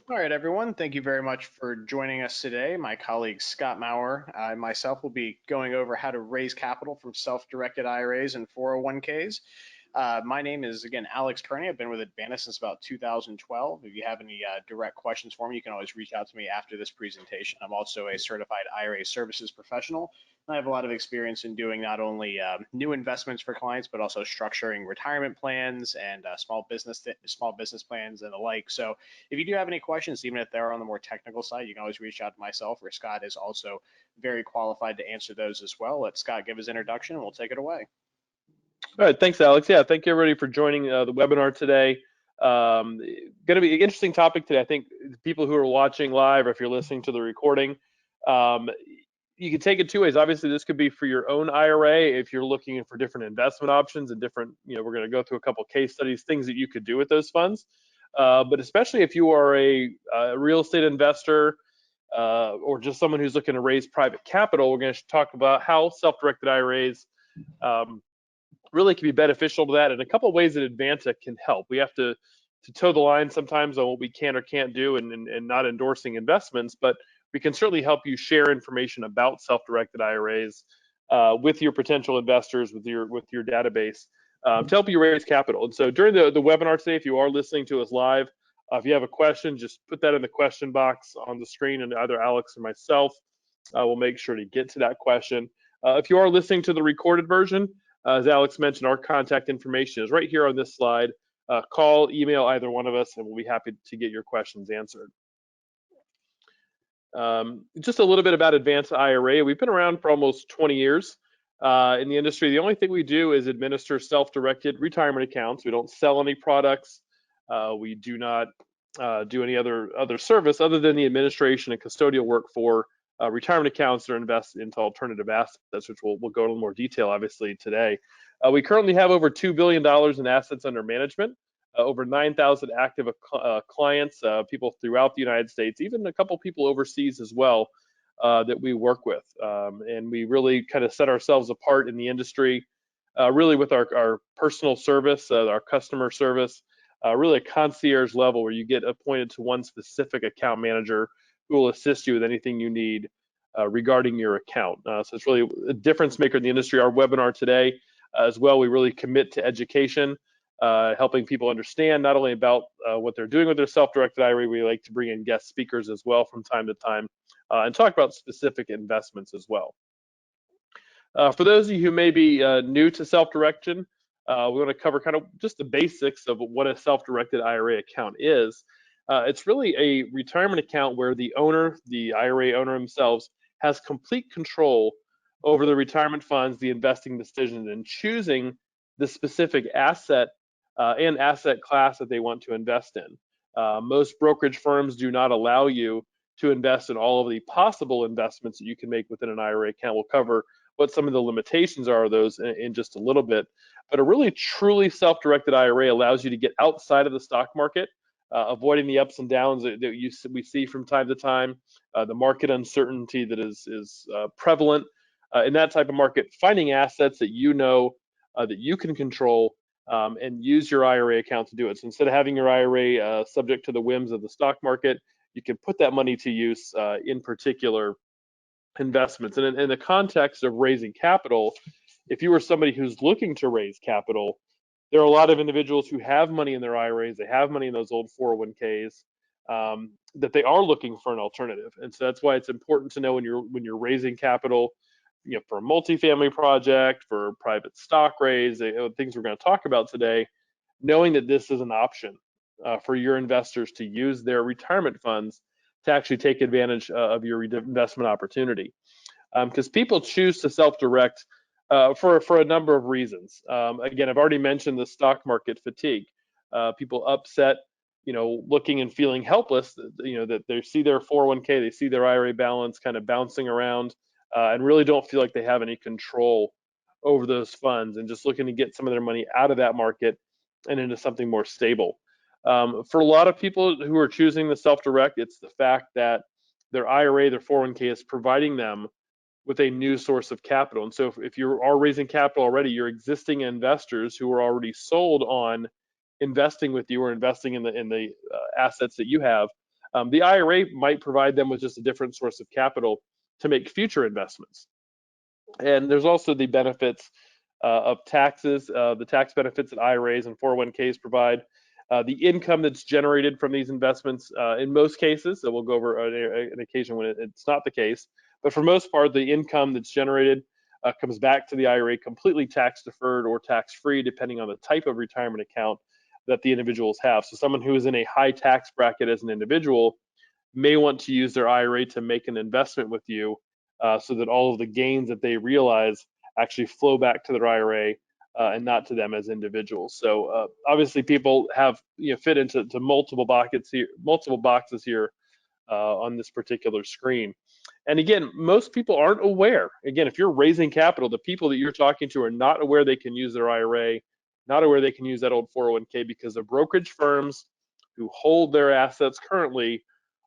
All right, everyone. Thank you very much for joining us today. My colleague Scott Maurer and myself will be going over how to raise capital from self-directed IRAs and 401ks. My name is, again, Alex Kearney. I've been with Advanta since about 2012. If you have any direct questions for me, you can always reach out to me after this presentation. I'm also a certified IRA services professional. I have a lot of experience in doing not only new investments for clients, but also structuring retirement plans and small business plans and the like. So if you do have any questions, even if they're on the more technical side, you can always reach out to myself, or Scott is also very qualified to answer those as well. Let Scott give his introduction and we'll take it away. All right, thanks, Alex. Yeah, thank you everybody for joining the webinar today. Going to be an interesting topic today. I think people who are watching live, or if you're listening to the recording, you can take it two ways. Obviously, this could be for your own IRA if you're looking for different investment options and different, we're going to go through a couple case studies, things that you could do with those funds. But especially if you are a real estate investor or just someone who's looking to raise private capital, we're going to talk about how self-directed IRAs really can be beneficial to that, and a couple of ways that Advanta can help. We have to toe the line sometimes on what we can or can't do and not endorsing investments, but we can certainly help you share information about self-directed IRAs with your potential investors, with your database to help you raise capital. And so during the webinar today, if you are listening to us live, if you have a question, just put that in the question box on the screen, and either Alex or myself will make sure to get to that question. If you are listening to the recorded version, as Alex mentioned, our contact information is right here on this slide. Call, email either one of us, and we'll be happy to get your questions answered. Just a little bit about Advanced IRA. We've been around for almost 20 years in the industry. The only thing we do is administer self-directed retirement accounts. We don't sell any products. We do not do any other service other than the administration and custodial work for retirement accounts that are invested into alternative assets, which we'll go into more detail, obviously, today. We currently have over $2 billion in assets under management, over 9,000 active clients, people throughout the United States, even a couple people overseas as well that we work with. And we really kind of set ourselves apart in the industry, really with our personal service, our customer service, really a concierge level where you get appointed to one specific account manager who will assist you with anything you need regarding your account. So it's really a difference maker in the industry. Our webinar today as well, we really commit to education, helping people understand not only about what they're doing with their self-directed IRA, we like to bring in guest speakers as well from time to time and talk about specific investments as well. For those of you who may be new to self-direction, we want to cover kind of just the basics of what a self-directed IRA account is. It's really a retirement account where the owner, the IRA owner themselves, has complete control over the retirement funds, the investing decisions, and choosing the specific asset and asset class that they want to invest in. Most brokerage firms do not allow you to invest in all of the possible investments that you can make within an IRA account. We'll cover what some of the limitations are of those in just a little bit. But a really truly self-directed IRA allows you to get outside of the stock market, avoiding the ups and downs that we see from time to time, the market uncertainty that is prevalent in that type of market, finding assets that you know that you can control and use your IRA account to do it. So instead of having your IRA subject to the whims of the stock market, you can put that money to use in particular investments. And in the context of raising capital, if you were somebody who's looking to raise capital, there are a lot of individuals who have money in their IRAs, they have money in those old 401ks, that they are looking for an alternative. And so that's why it's important to know when you're raising capital, for a multifamily project, for a private stock raise, things we're going to talk about today, knowing that this is an option for your investors to use their retirement funds to actually take advantage of your investment opportunity. Because people choose to self-direct for a number of reasons. Again, I've already mentioned the stock market fatigue. People upset, looking and feeling helpless, that they see their 401k, they see their IRA balance kind of bouncing around and really don't feel like they have any control over those funds and just looking to get some of their money out of that market and into something more stable. For a lot of people who are choosing the self-direct, it's the fact that their IRA, their 401k is providing them with a new source of capital. And so if you are raising capital already, your existing investors who are already sold on investing with you or investing in the assets that you have, The IRA might provide them with just a different source of capital to make future investments. And there's also the benefits of taxes, the tax benefits that IRAs and 401ks provide, the income that's generated from these investments in most cases. So we'll go over an occasion when it's not the case. But for most part, the income that's generated comes back to the IRA completely tax deferred or tax free, depending on the type of retirement account that the individuals have. So someone who is in a high tax bracket as an individual may want to use their IRA to make an investment with you so that all of the gains that they realize actually flow back to their IRA and not to them as individuals. So obviously people have fit into multiple boxes here on this particular screen. And again, most people aren't aware. Again, if you're raising capital, the people that you're talking to are not aware they can use their IRA, not aware they can use that old 401k, because the brokerage firms who hold their assets currently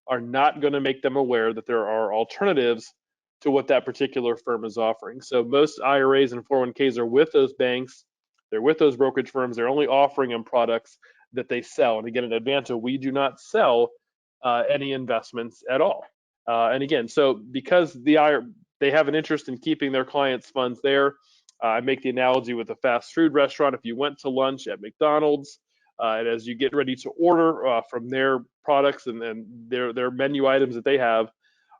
are not going to make them aware that there are alternatives to what that particular firm is offering. So most IRAs and 401ks are with those banks, they're with those brokerage firms, they're only offering them products that they sell. And again, at Advanta, we do not sell any investments at all. And again, so because they have an interest in keeping their clients' funds there, I make the analogy with a fast food restaurant. If you went to lunch at McDonald's, and as you get ready to order from their products and their menu items that they have,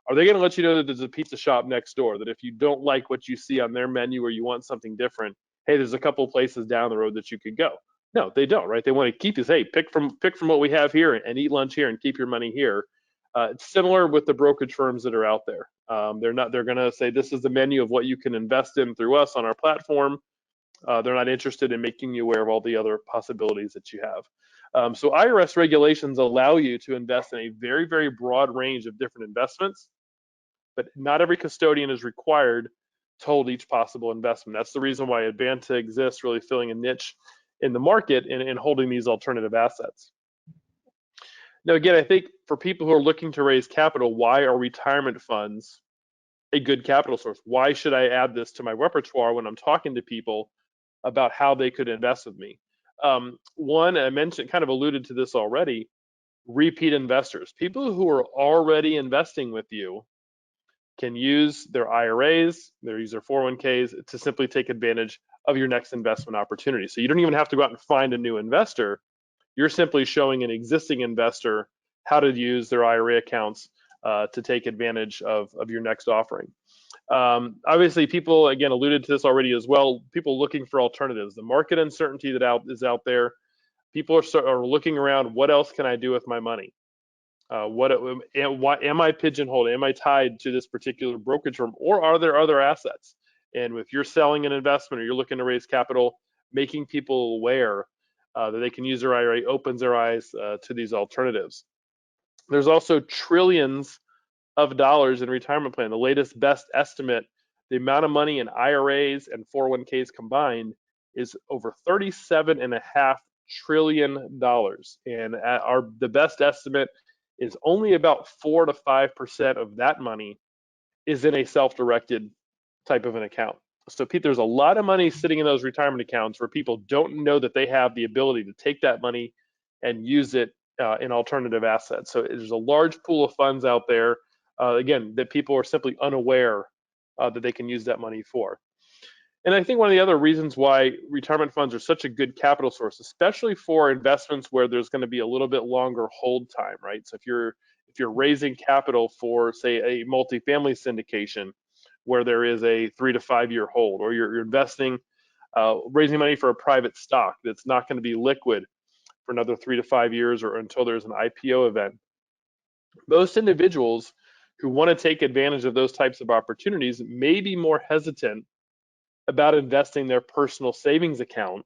are they going to let you know that there's a pizza shop next door? That if you don't like what you see on their menu or you want something different, hey, there's a couple of places down the road that you could go. No, they don't, right? They want to keep this. Hey, pick from what we have here and eat lunch here and keep your money here. It's similar with the brokerage firms that are out there. They're going to say this is the menu of what you can invest in through us on our platform. They're not interested in making you aware of all the other possibilities that you have. So IRS regulations allow you to invest in a very, very broad range of different investments, but not every custodian is required to hold each possible investment. That's the reason why Advanta exists, really filling a niche in the market in holding these alternative assets. Now, again, I think for people who are looking to raise capital, why are retirement funds a good capital source? Why should I add this to my repertoire when I'm talking to people about how they could invest with me? One, I mentioned, kind of alluded to this already, repeat investors. People who are already investing with you can use their IRAs, use their 401ks to simply take advantage of your next investment opportunity. So you don't even have to go out and find a new investor. You're simply showing an existing investor how to use their IRA accounts to take advantage of your next offering. Obviously, people, again, alluded to this already as well, people looking for alternatives. The market uncertainty that is out there, people are looking around, what else can I do with my money? Why am I pigeonholed? Am I tied to this particular brokerage firm, or are there other assets? And if you're selling an investment or you're looking to raise capital, making people aware that they can use their IRA opens their eyes to these alternatives. There's also trillions of dollars in retirement plan. The latest best estimate, the amount of money in IRAs and 401ks combined is over $37.5 trillion. And the best estimate is only about 4 to 5% of that money is in a self-directed type of an account. So Pete, there's a lot of money sitting in those retirement accounts where people don't know that they have the ability to take that money and use it in alternative assets. So there's a large pool of funds out there, again, that people are simply unaware that they can use that money for. And I think one of the other reasons why retirement funds are such a good capital source, especially for investments where there's going to be a little bit longer hold time, right? So if you're raising capital for, say, a multifamily syndication where there is a 3 to 5 year hold, or you're investing, raising money for a private stock that's not going to be liquid for another 3 to 5 years or until there's an IPO event. Most individuals who want to take advantage of those types of opportunities may be more hesitant about investing their personal savings account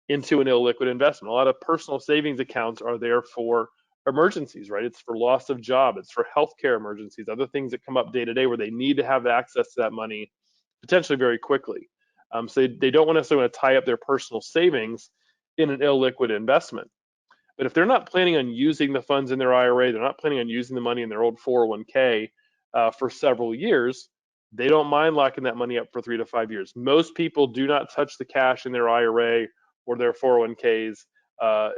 into an illiquid investment. A lot of personal savings accounts are there for emergencies, right? It's for loss of job, it's for healthcare emergencies, other things that come up day to day where they need to have access to that money potentially very quickly. So they don't necessarily want to tie up their personal savings in an illiquid investment. But if they're not planning on using the funds in their IRA, they're not planning on using the money in their old 401k for several years, they don't mind locking that money up for 3 to 5 years. Most people do not touch the cash in their IRA or their 401ks,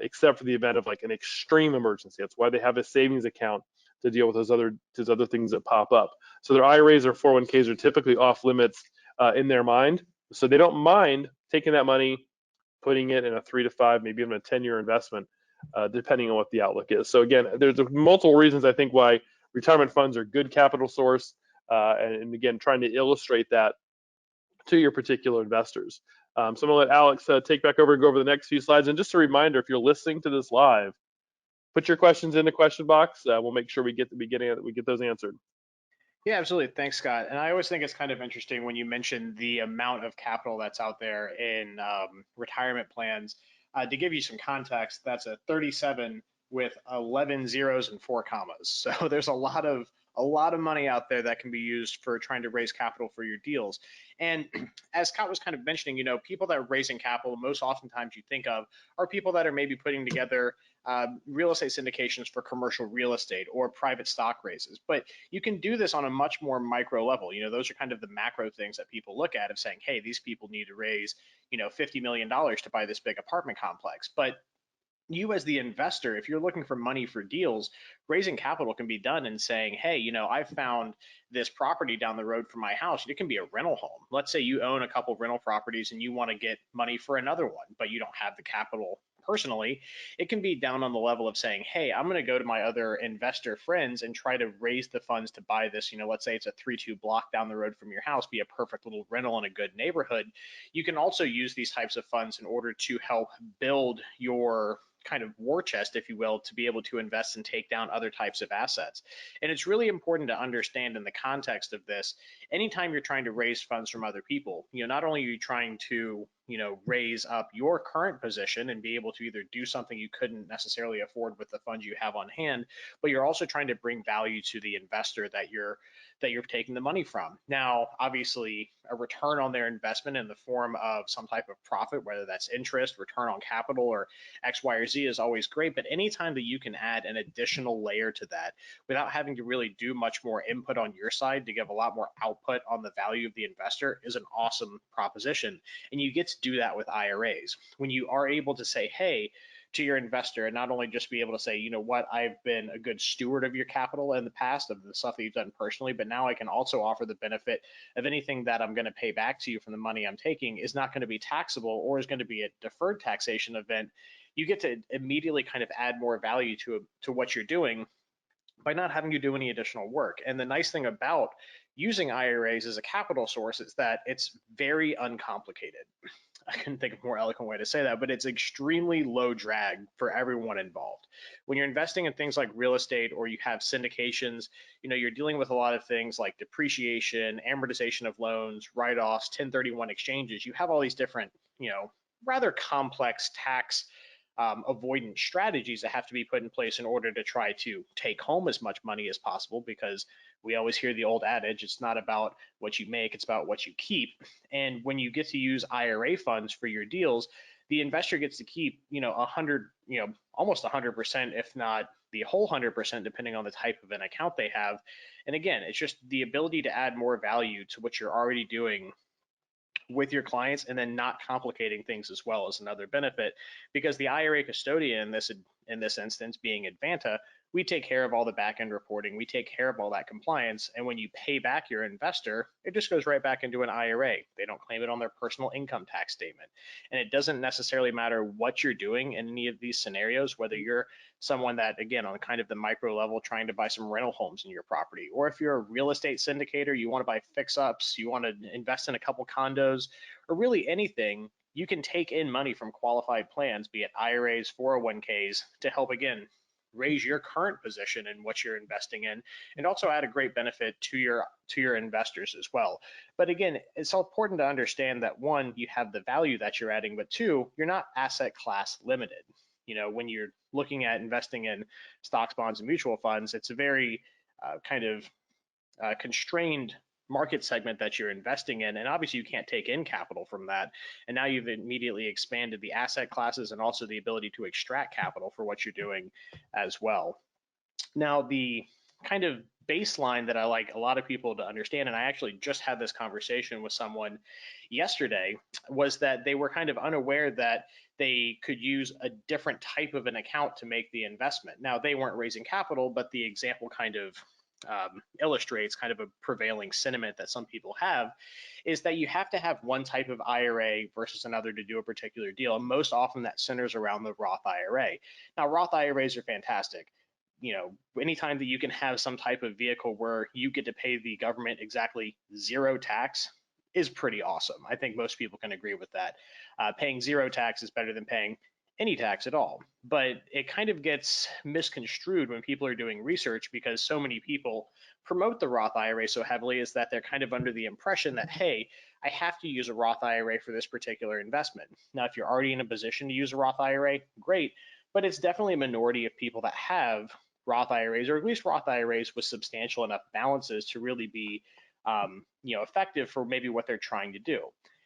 except for the event of like an extreme emergency. That's why they have a savings account to deal with those other things that pop up. So their IRAs or 401ks are typically off limits in their mind. So they don't mind taking that money, putting it in a 3 to 5, maybe even a 10-year investment, depending on what the outlook is. So again, there's multiple reasons I think why retirement funds are good capital source, and again, trying to illustrate that to your particular investors. So I'm gonna let Alex take back over and go over the next few slides. And just a reminder, if you're listening to this live, put your questions in the question box. We'll make sure we get those answered. Yeah, absolutely. Thanks, Scott. And I always think it's kind of interesting when you mention the amount of capital that's out there in retirement plans. To give you some context, that's a 37 with 11 zeros and 4 commas. So there's a lot of money out there that can be used for trying to raise capital for your deals. And as Scott was kind of mentioning, people that are raising capital, most oftentimes you think of are people that are maybe putting together real estate syndications for commercial real estate or private stock raises. But you can do this on a much more micro level. Those are kind of the macro things that people look at of saying, hey, these people need to raise, $50 million to buy this big apartment complex. But you as the investor, if you're looking for money for deals, raising capital can be done in saying, hey, I've found this property down the road from my house. It can be a rental home. Let's say you own a couple of rental properties and you want to get money for another one, but you don't have the capital personally. It can be down on the level of saying, hey, I'm going to go to my other investor friends and try to raise the funds to buy this. Let's say it's a 3-2 block down the road from your house, be a perfect little rental in a good neighborhood. You can also use these types of funds in order to help build your kind of war chest, if you will, to be able to invest and take down other types of assets. And it's really important to understand in the context of this, anytime you're trying to raise funds from other people, not only are you trying to, raise up your current position and be able to either do something you couldn't necessarily afford with the funds you have on hand, but you're also trying to bring value to the investor that you're taking the money from. Now, obviously, a return on their investment in the form of some type of profit, whether that's interest, return on capital, or X, Y, or Z is always great. But anytime that you can add an additional layer to that without having to really do much more input on your side to give a lot more output on the value of the investor is an awesome proposition. And you get to do that with IRAs. When you are able to say, hey, to your investor, and not only just be able to say, I've been a good steward of your capital in the past of the stuff that you've done personally, but now I can also offer the benefit of anything that I'm going to pay back to you from the money I'm taking is not going to be taxable or is going to be a deferred taxation event. You get to immediately kind of add more value to what you're doing by not having to do any additional work. And the nice thing about using IRAs as a capital source is that it's very uncomplicated. I couldn't think of a more eloquent way to say that, but it's extremely low drag for everyone involved. When you're investing in things like real estate or you have syndications, you're dealing with a lot of things like depreciation, amortization of loans, write-offs, 1031 exchanges. You have all these different, rather complex tax avoidance strategies that have to be put in place in order to try to take home as much money as possible, because we always hear the old adage, it's not about what you make, it's about what you keep. And when you get to use IRA funds for your deals, the investor gets to keep, almost 100%, if not the whole 100%, depending on the type of an account they have. And again, it's just the ability to add more value to what you're already doing with your clients, and then not complicating things as well as another benefit, because the IRA custodian in this instance being Advanta, we take care of all the back end reporting, we take care of all that compliance, and when you pay back your investor, it just goes right back into an IRA. They don't claim it on their personal income tax statement. And it doesn't necessarily matter what you're doing in any of these scenarios, whether you're someone that, again, on kind of the micro level, trying to buy some rental homes in your property, or if you're a real estate syndicator, you want to buy fix ups, you want to invest in a couple condos, or really anything, you can take in money from qualified plans, be it IRAs, 401ks, to help, again, raise your current position in what you're investing in, and also add a great benefit to your investors as well. But again, it's important to understand that, one, you have the value that you're adding, but two, you're not asset class limited. When you're looking at investing in stocks, bonds, and mutual funds, it's a very kind of constrained market segment that you're investing in, and obviously you can't take in capital from that. And now you've immediately expanded the asset classes and also the ability to extract capital for what you're doing as well. Now, the kind of baseline that I like a lot of people to understand, and I actually just had this conversation with someone yesterday, was that they were kind of unaware that they could use a different type of an account to make the investment. Now, they weren't raising capital, but the example kind of illustrates kind of a prevailing sentiment that some people have, is that you have to have one type of IRA versus another to do a particular deal. And most often that centers around the Roth IRA. Now, Roth IRAs are fantastic. Anytime that you can have some type of vehicle where you get to pay the government exactly zero tax is pretty awesome. I think most people can agree with that. Paying zero tax is better than paying any tax at all. But it kind of gets misconstrued when people are doing research, because so many people promote the Roth IRA so heavily, is that they're kind of under the impression that, hey, I have to use a Roth IRA for this particular investment. Now, if you're already in a position to use a Roth IRA, great, but it's definitely a minority of people that have Roth IRAs, or at least Roth IRAs with substantial enough balances to really be effective for maybe what they're trying to do.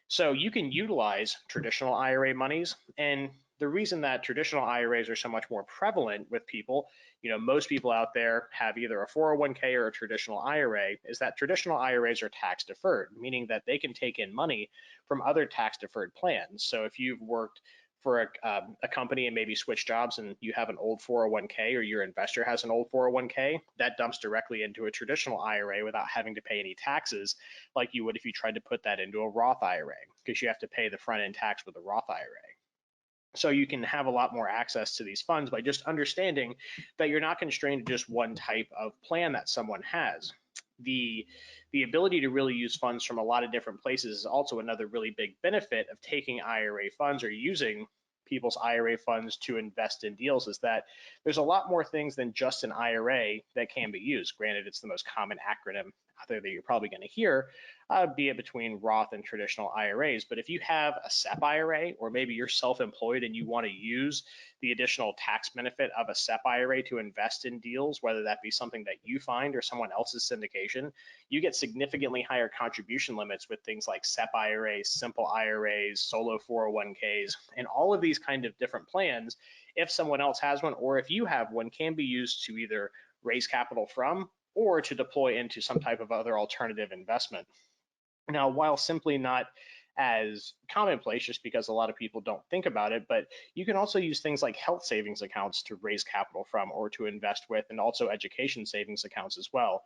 So you can utilize traditional IRA monies, and the reason that traditional IRAs are so much more prevalent with people, most people out there have either a 401k or a traditional IRA, is that traditional IRAs are tax deferred, meaning that they can take in money from other tax deferred plans. So if you've worked for a company and maybe switch jobs and you have an old 401k, or your investor has an old 401k, that dumps directly into a traditional IRA without having to pay any taxes like you would if you tried to put that into a Roth IRA, because you have to pay the front end tax with a Roth IRA. So you can have a lot more access to these funds by just understanding that you're not constrained to just one type of plan that someone has. The ability to really use funds from a lot of different places is also another really big benefit of taking IRA funds or using people's IRA funds to invest in deals, is that there's a lot more things than just an IRA that can be used. Granted, it's the most common acronym out there that you're probably going to hear, be it between Roth and traditional IRAs. But if you have a SEP IRA, or maybe you're self-employed and you want to use the additional tax benefit of a SEP IRA to invest in deals, whether that be something that you find or someone else's syndication, you get significantly higher contribution limits with things like SEP IRAs, simple IRAs, solo 401ks, and all of these kind of different plans, if someone else has one or if you have one, can be used to either raise capital from or to deploy into some type of other alternative investment. Now, while simply not as commonplace, just because a lot of people don't think about it, but you can also use things like health savings accounts to raise capital from or to invest with, and also education savings accounts as well.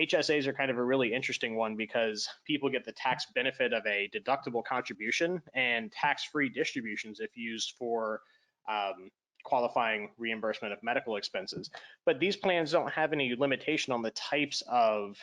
HSAs are kind of a really interesting one, because people get the tax benefit of a deductible contribution and tax-free distributions if used for qualifying reimbursement of medical expenses. But these plans don't have any limitation on the types of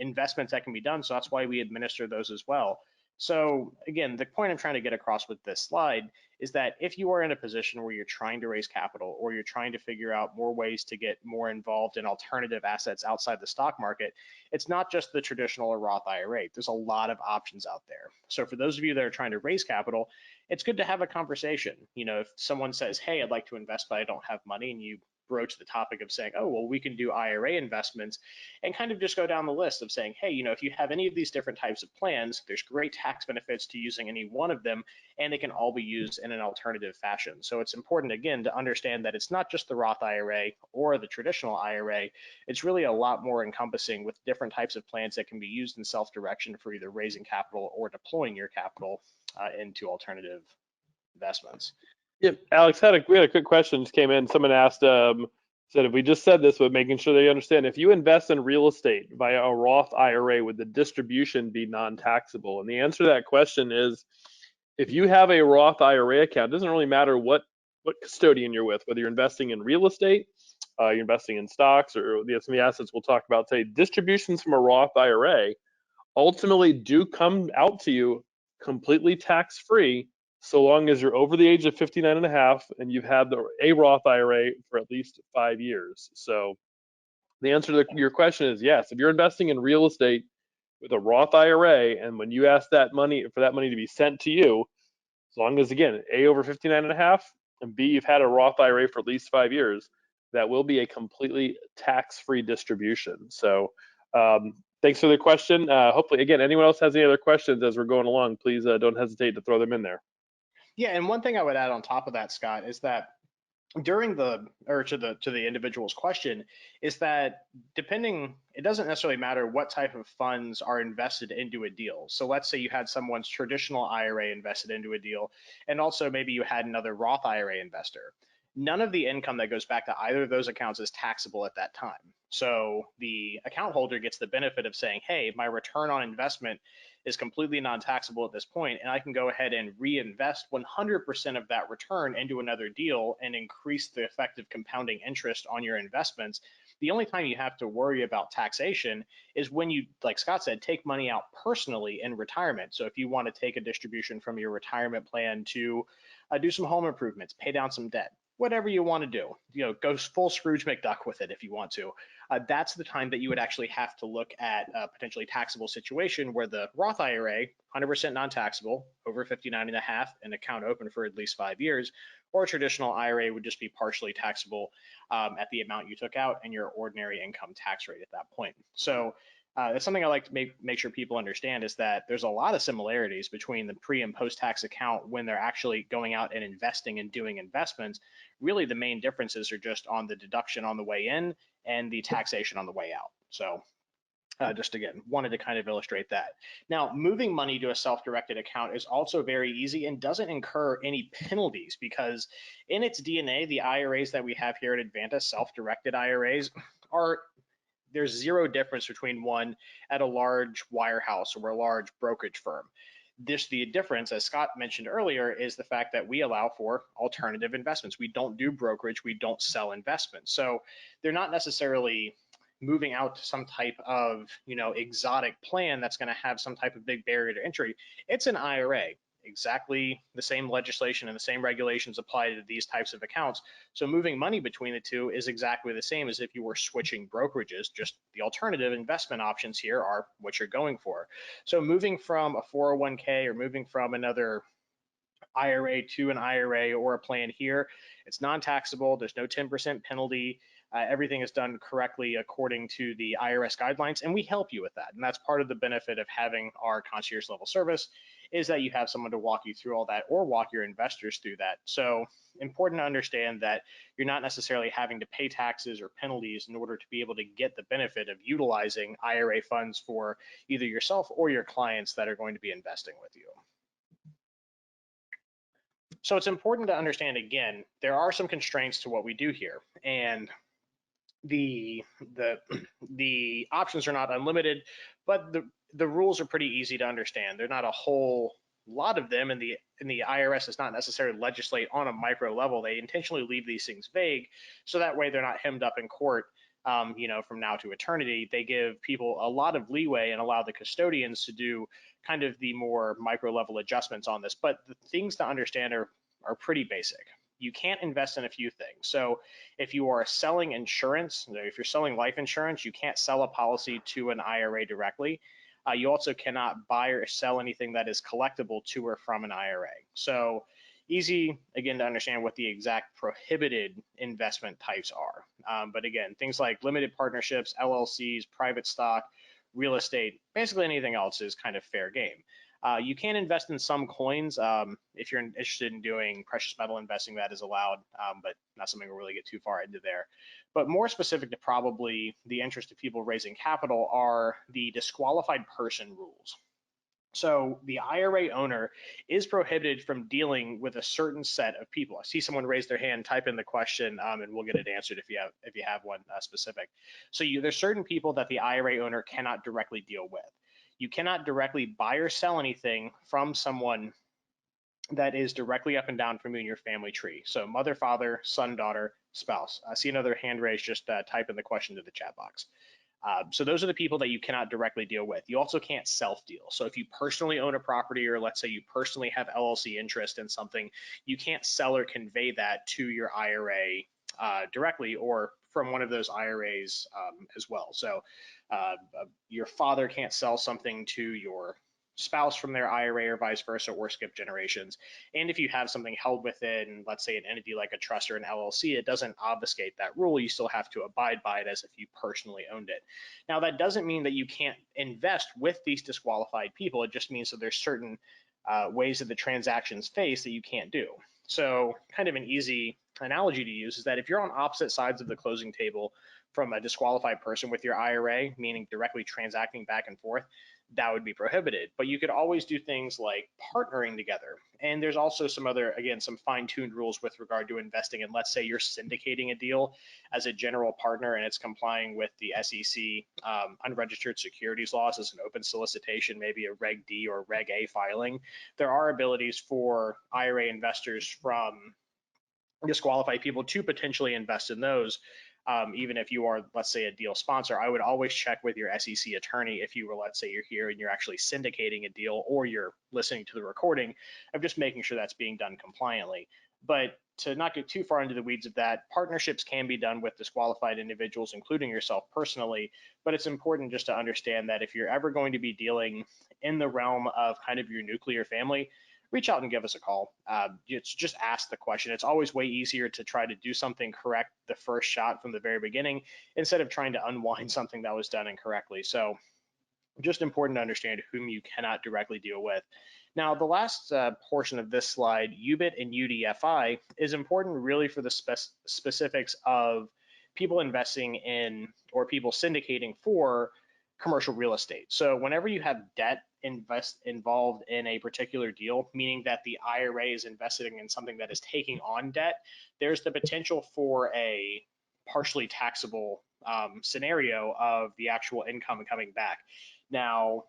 investments that can be done. So that's why we administer those as well. So again, the point I'm trying to get across with this slide is that if you are in a position where you're trying to raise capital, or you're trying to figure out more ways to get more involved in alternative assets outside the stock market, it's not just the traditional or Roth IRA. There's a lot of options out there. So for those of you that are trying to raise capital, it's good to have a conversation. If someone says, hey, I'd like to invest, but I don't have money, and you broach the topic of saying, oh, well, we can do IRA investments, and kind of just go down the list of saying, hey, if you have any of these different types of plans, there's great tax benefits to using any one of them, and they can all be used in an alternative fashion. So it's important, again, to understand that it's not just the Roth IRA or the traditional IRA. It's really a lot more encompassing, with different types of plans that can be used in self-direction for either raising capital or deploying your capital into alternative investments. Yep, Alex, we had a quick question just came in. Someone asked, said if we just said this, but making sure they understand, if you invest in real estate via a Roth IRA, would the distribution be non-taxable? And the answer to that question is, if you have a Roth IRA account, it doesn't really matter what custodian you're with, whether you're investing in real estate, you're investing in stocks, or some of the assets we'll talk about today. Distributions from a Roth IRA ultimately do come out to you completely tax-free, so long as you're over the age of 59 and a half and you've had a Roth IRA for at least 5 years. So the answer to your question is yes. If you're investing in real estate with a Roth IRA, and when you ask that money to be sent to you, as long as, again, A, over 59 and a half, and B, you've had a Roth IRA for at least 5 years, that will be a completely tax-free distribution. So thanks for the question. Hopefully, again, anyone else has any other questions as we're going along, please don't hesitate to throw them in there. Yeah, and one thing I would add on top of that, Scott, is that during the or to the individual's question is that depending, it doesn't necessarily matter what type of funds are invested into a deal. So let's say you had someone's traditional IRA invested into a deal, and also maybe you had another Roth IRA investor. None of the income that goes back to either of those accounts is taxable at that time. So the account holder gets the benefit of saying, hey, my return on investment is completely non-taxable at this point, and I can go ahead and reinvest 100% of that return into another deal and increase the effective compounding interest on your investments. The only time you have to worry about taxation is when you, like Scott said, take money out personally in retirement. So if you want to take a distribution from your retirement plan to do some home improvements, pay down some debt, whatever you want to do, go full Scrooge McDuck with it if you want to. That's the time that you would actually have to look at a potentially taxable situation where the Roth IRA, 100% non-taxable, over 59 and a half, an account open for at least 5 years, or a traditional IRA would just be partially taxable at the amount you took out and your ordinary income tax rate at that point. So that's something I like to make sure people understand, is that there's a lot of similarities between the pre and post tax account when they're actually going out and investing and doing investments. Really, the main differences are just on the deduction on the way in and the taxation on the way out. So just again, wanted to kind of illustrate that. Now, moving money to a self-directed account is also very easy and doesn't incur any penalties, because in its DNA, the IRAs that we have here at Advanta, self-directed IRAs, are there's zero difference between one at a large wirehouse or a large brokerage firm. The difference, as Scott mentioned earlier, is the fact that we allow for alternative investments. We don't do brokerage, we don't sell investments. So they're not necessarily moving out to some type of exotic plan that's going to have some type of big barrier to entry. It's an IRA. Exactly the same legislation and the same regulations apply to these types of accounts. So moving money between the two is exactly the same as if you were switching brokerages. Just the alternative investment options here are what you're going for. So moving from a 401k or moving from another IRA to an IRA or a plan here, it's non-taxable. There's no 10% penalty. Everything is done correctly according to the IRS guidelines, and we help you with that. And that's part of the benefit of having our concierge level service, is that you have someone to walk you through all that or walk your investors through that. So important to understand that you're not necessarily having to pay taxes or penalties in order to be able to get the benefit of utilizing IRA funds for either yourself or your clients that are going to be investing with you. So it's important to understand, again, there are some constraints to what we do here, and the options are not unlimited, but the rules are pretty easy to understand. There's not a whole lot of them, and the IRS does not necessarily legislate on a micro level. They intentionally leave these things vague, so that way they're not hemmed up in court, from now to eternity. They give people a lot of leeway and allow the custodians to do kind of the more micro level adjustments on this. But the things to understand are pretty basic. You can't invest in a few things. So if you are selling insurance, if you're selling life insurance, you can't sell a policy to an IRA directly. You also cannot buy or sell anything that is collectible to or from an IRA. So easy, again, to understand what the exact prohibited investment types are. But again, things like limited partnerships, LLCs, private stock, real estate, basically anything else is kind of fair game. You can invest in some coins. If you're interested in doing precious metal investing, that is allowed, but not something we'll really get too far into there. But more specific to probably the interest of people raising capital are the disqualified person rules. So the IRA owner is prohibited from dealing with a certain set of people. I see someone raise their hand. Type in the question, and we'll get it answered if you have one specific. So there's certain people that the IRA owner cannot directly deal with. You cannot directly buy or sell anything from someone that is directly up and down from you in your family tree. So mother, father, son, daughter, spouse. I see another hand raised. Just type in the question to the chat box. So those are the people that you cannot directly deal with. You also can't self-deal. So if you personally own a property, or let's say you personally have LLC interest in something, you can't sell or convey that to your IRA directly, or from one of those IRAs as well. So your father can't sell something to your spouse from their IRA, or vice versa, or skip generations. And if you have something held within, let's say, an entity like a trust or an LLC, it doesn't obfuscate that rule. You still have to abide by it as if you personally owned it. Now, that doesn't mean that you can't invest with these disqualified people. It just means that there's certain ways that the transactions face that you can't do. So kind of an easy analogy to use is that if you're on opposite sides of the closing table from a disqualified person with your IRA, meaning directly transacting back and forth, that would be prohibited. But you could always do things like partnering together. And there's also some other, again, some fine-tuned rules with regard to investing. And let's say you're syndicating a deal as a general partner and it's complying with the SEC unregistered securities laws as an open solicitation, maybe a Reg D or Reg A filing. There are abilities for IRA investors from disqualified people to potentially invest in those. Even if you are, let's say, a deal sponsor, I would always check with your SEC attorney if you were, let's say, you're here and you're actually syndicating a deal or you're listening to the recording of just making sure that's being done compliantly. But to not get too far into the weeds of that, partnerships can be done with disqualified individuals, including yourself personally. But it's important just to understand that if you're ever going to be dealing in the realm of kind of your nuclear family, reach out and give us a call. It's just ask the question. It's always way easier to try to do something correct the first shot from the very beginning instead of trying to unwind something that was done incorrectly. So just important to understand whom you cannot directly deal with. Now, the last portion of this slide, UBIT and UDFI, is important really for the specifics of people investing in or people syndicating for commercial real estate. So whenever you have debt involved in a particular deal, meaning that the IRA is investing in something that is taking on debt, there's the potential for a partially taxable scenario of the actual income coming back. Now,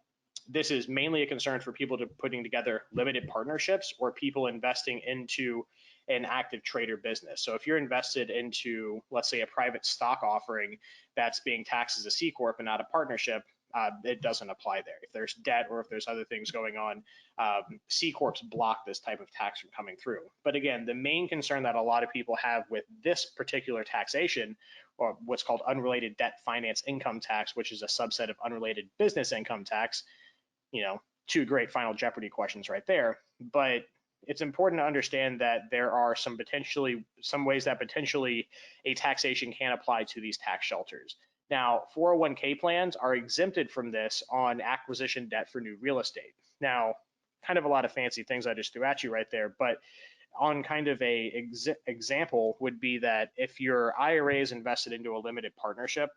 this is mainly a concern for people putting together limited partnerships or people investing into an active trader business. So if you're invested into, let's say, a private stock offering that's being taxed as a C Corp and not a partnership, it doesn't apply there. If there's debt or if there's other things going on, C Corps block this type of tax from coming through. But again, the main concern that a lot of people have with this particular taxation, or what's called unrelated debt finance income tax, which is a subset of unrelated business income tax, two great Final Jeopardy questions right there. But it's important to understand that there are some ways that potentially a taxation can apply to these tax shelters. Now, 401k plans are exempted from this on acquisition debt for new real estate. Now, kind of a lot of fancy things I just threw at you right there, but on kind of a example would be that if your IRA is invested into a limited partnership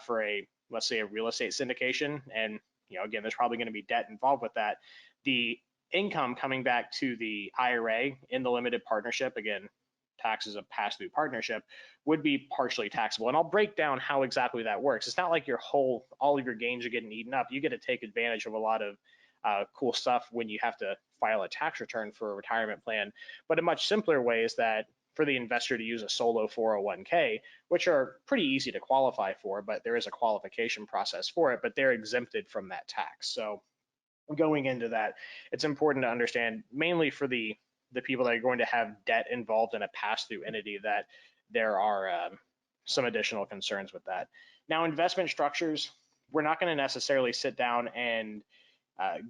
for let's say a real estate syndication, and again, there's probably going to be debt involved with that, the income coming back to the IRA in the limited partnership, again, taxes of pass-through partnership, would be partially taxable. And I'll break down how exactly that works. It's not like all of your gains are getting eaten up. You get to take advantage of a lot of cool stuff when you have to file a tax return for a retirement plan. But a much simpler way is that for the investor to use a solo 401k, which are pretty easy to qualify for, but there is a qualification process for it, but they're exempted from that tax. So going into that, it's important to understand, mainly for the people that are going to have debt involved in a pass-through entity, that there are some additional concerns with that. Now, investment structures, we're not going to necessarily sit down and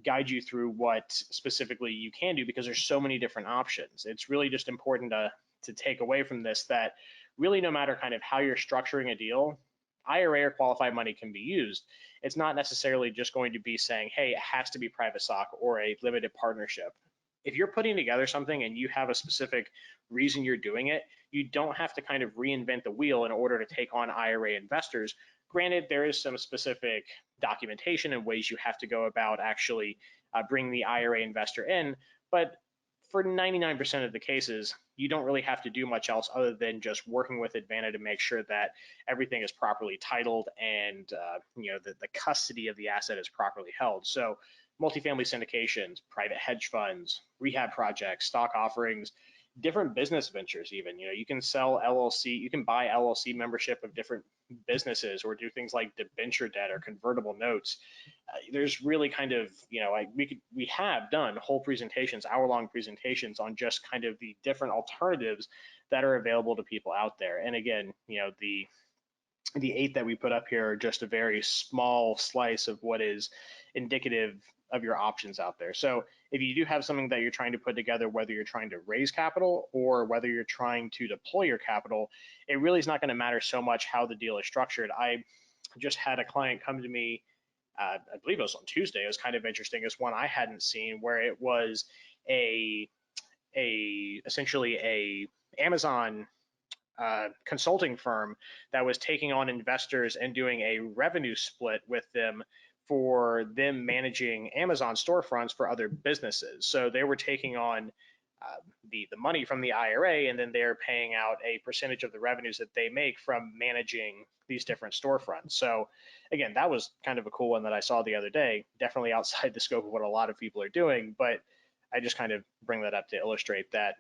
guide you through what specifically you can do because there's so many different options. It's really just important to take away from this that really no matter kind of how you're structuring a deal, IRA or qualified money can be used. It's not necessarily just going to be saying, hey, it has to be private stock or a limited partnership. If you're putting together something and you have a specific reason you're doing it, you don't have to kind of reinvent the wheel in order to take on IRA investors. Granted, there is some specific documentation and ways you have to go about actually bringing the IRA investor in, but for 99% of the cases, you don't really have to do much else other than just working with Advanta to make sure that everything is properly titled and the custody of the asset is properly held. So multifamily syndications, private hedge funds, rehab projects, stock offerings, different business ventures even. You can sell LLC, you can buy LLC membership of different businesses or do things like debenture debt or convertible notes. There's really kind of, we have done whole presentations, hour-long presentations on just kind of the different alternatives that are available to people out there. And again, the 8 that we put up here are just a very small slice of what is indicative of your options out there. So if you do have something that you're trying to put together, whether you're trying to raise capital or whether you're trying to deploy your capital, it really is not going to matter so much how the deal is structured. I just had a client come to me, I believe it was on Tuesday. It was kind of interesting. It's one I hadn't seen, where it was a essentially a Amazon consulting firm that was taking on investors and doing a revenue split with them for them managing Amazon storefronts for other businesses. So they were taking on the money from the IRA, and then they're paying out a percentage of the revenues that they make from managing these different storefronts. So again, that was kind of a cool one that I saw the other day. Definitely outside the scope of what a lot of people are doing, but I just kind of bring that up to illustrate that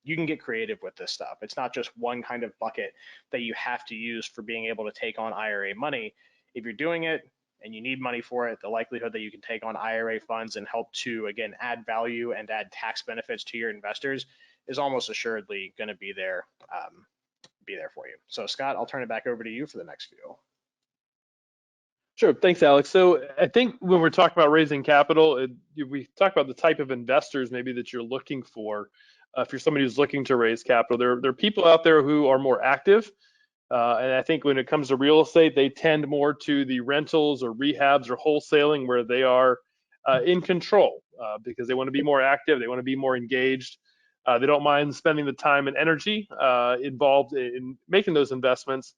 you can get creative with this stuff. It's not just one kind of bucket that you have to use for being able to take on IRA money. If you're doing it and you need money for it, the likelihood that you can take on IRA funds and help to, again, add value and add tax benefits to your investors is almost assuredly going to be there for you. So Scott, I'll turn it back over to you for the next few. Sure. Thanks, Alex. So I think when we're talking about raising capital, we talk about the type of investors maybe that you're looking for. If you're somebody who's looking to raise capital, there are people out there who are more active. And I think when it comes to real estate, they tend more to the rentals or rehabs or wholesaling where they are in control because they want to be more active. They want to be more engaged. They don't mind spending the time and energy involved in making those investments.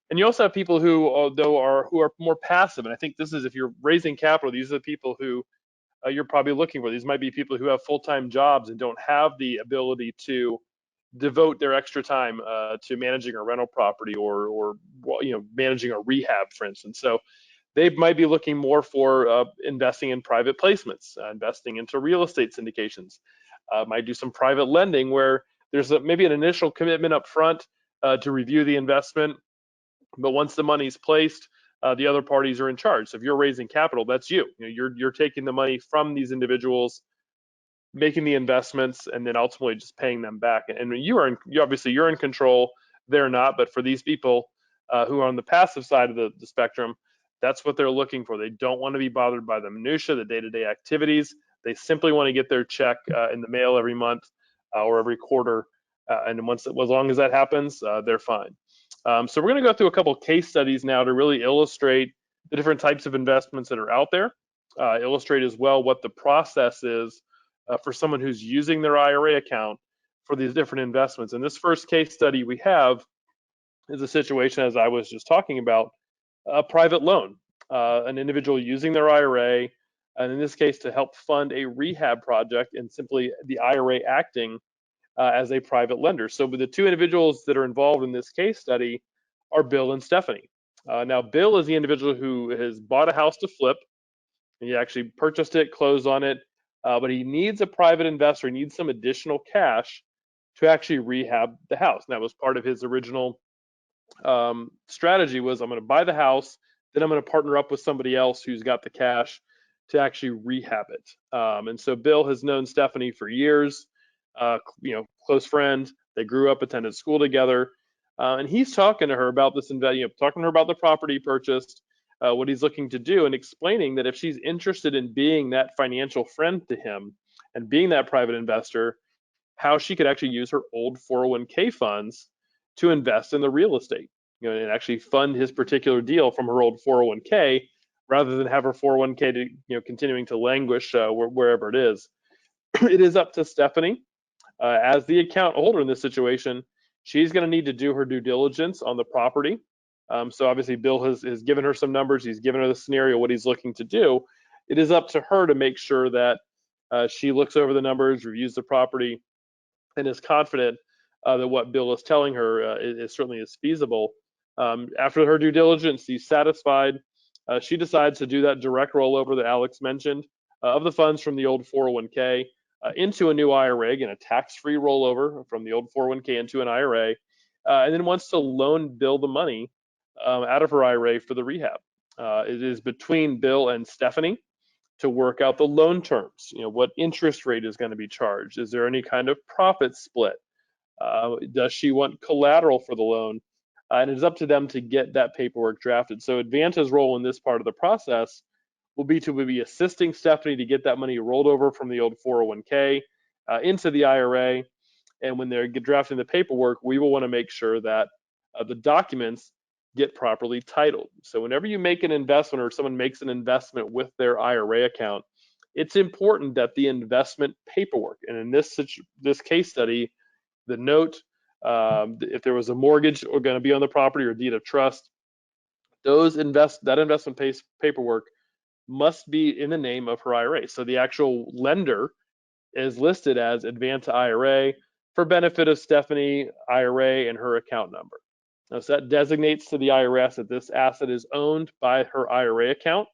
And you also have people who, although who are more passive. And I think this is, if you're raising capital, these are the people who you're probably looking for. These might be people who have full-time jobs and don't have the ability to devote their extra time to managing a rental property or managing a rehab, for instance. So they might be looking more for investing in private placements, investing into real estate syndications. Might do some private lending where there's maybe an initial commitment up front to review the investment, but once the money's placed, the other parties are in charge. So if you're raising capital, that's you. You're taking the money from these individuals, making the investments, and then ultimately just paying them back. And obviously you're in control, they're not. But for these people who are on the passive side of the spectrum, that's what they're looking for. They don't want to be bothered by the minutia, the day-to-day activities. They simply want to get their check in the mail every month or every quarter. And as long as that happens, they're fine. So we're going to go through a couple of case studies now to really illustrate the different types of investments that are out there, illustrate as well what the process is for someone who's using their IRA account for these different investments. And this first case study we have is a situation, as I was just talking about, a private loan, an individual using their IRA, and in this case to help fund a rehab project, and simply the IRA acting as a private lender. So the two individuals that are involved in this case study are Bill and Stephanie. Now, Bill is the individual who has bought a house to flip. He actually purchased it, closed on it, but he needs a private investor. He needs some additional cash to actually rehab the house. And that was part of his original strategy was, I'm going to buy the house, then I'm going to partner up with somebody else who's got the cash to actually rehab it. And so Bill has known Stephanie for years, close friend. They grew up, attended school together. And he's talking to her about this, talking to her about the property he purchased, what he's looking to do, and explaining that if she's interested in being that financial friend to him and being that private investor, how she could actually use her old 401k funds to invest in the real estate, and actually fund his particular deal from her old 401k rather than have her 401k to, continuing to languish wherever it is. It is up to Stephanie as the account holder in this situation. She's going to need to do her due diligence on the property. So obviously Bill has given her some numbers. He's given her the scenario, what he's looking to do. It is up to her to make sure that she looks over the numbers, reviews the property, and is confident that what Bill is telling her is certainly is feasible. After her due diligence, she's satisfied. She decides to do that direct rollover that Alex mentioned of the funds from the old 401k into a new IRA, again, a tax-free rollover from the old 401k into an IRA, and then wants to loan Bill the money out of her IRA for the rehab. It is between Bill and Stephanie to work out the loan terms. What interest rate is going to be charged? Is there any kind of profit split? Does she want collateral for the loan? And it's up to them to get that paperwork drafted. So Advanta's role in this part of the process will be assisting Stephanie to get that money rolled over from the old 401k into the IRA. And when they're drafting the paperwork, we will want to make sure that the documents get properly titled. So whenever you make an investment or someone makes an investment with their IRA account, it's important that the investment paperwork, and in this case study, the note, if there was a mortgage or going to be on the property or deed of trust, that investment paperwork must be in the name of her IRA. So the actual lender is listed as Advanta IRA for benefit of Stephanie IRA and her account number. Now, so that designates to the IRS that this asset is owned by her IRA account.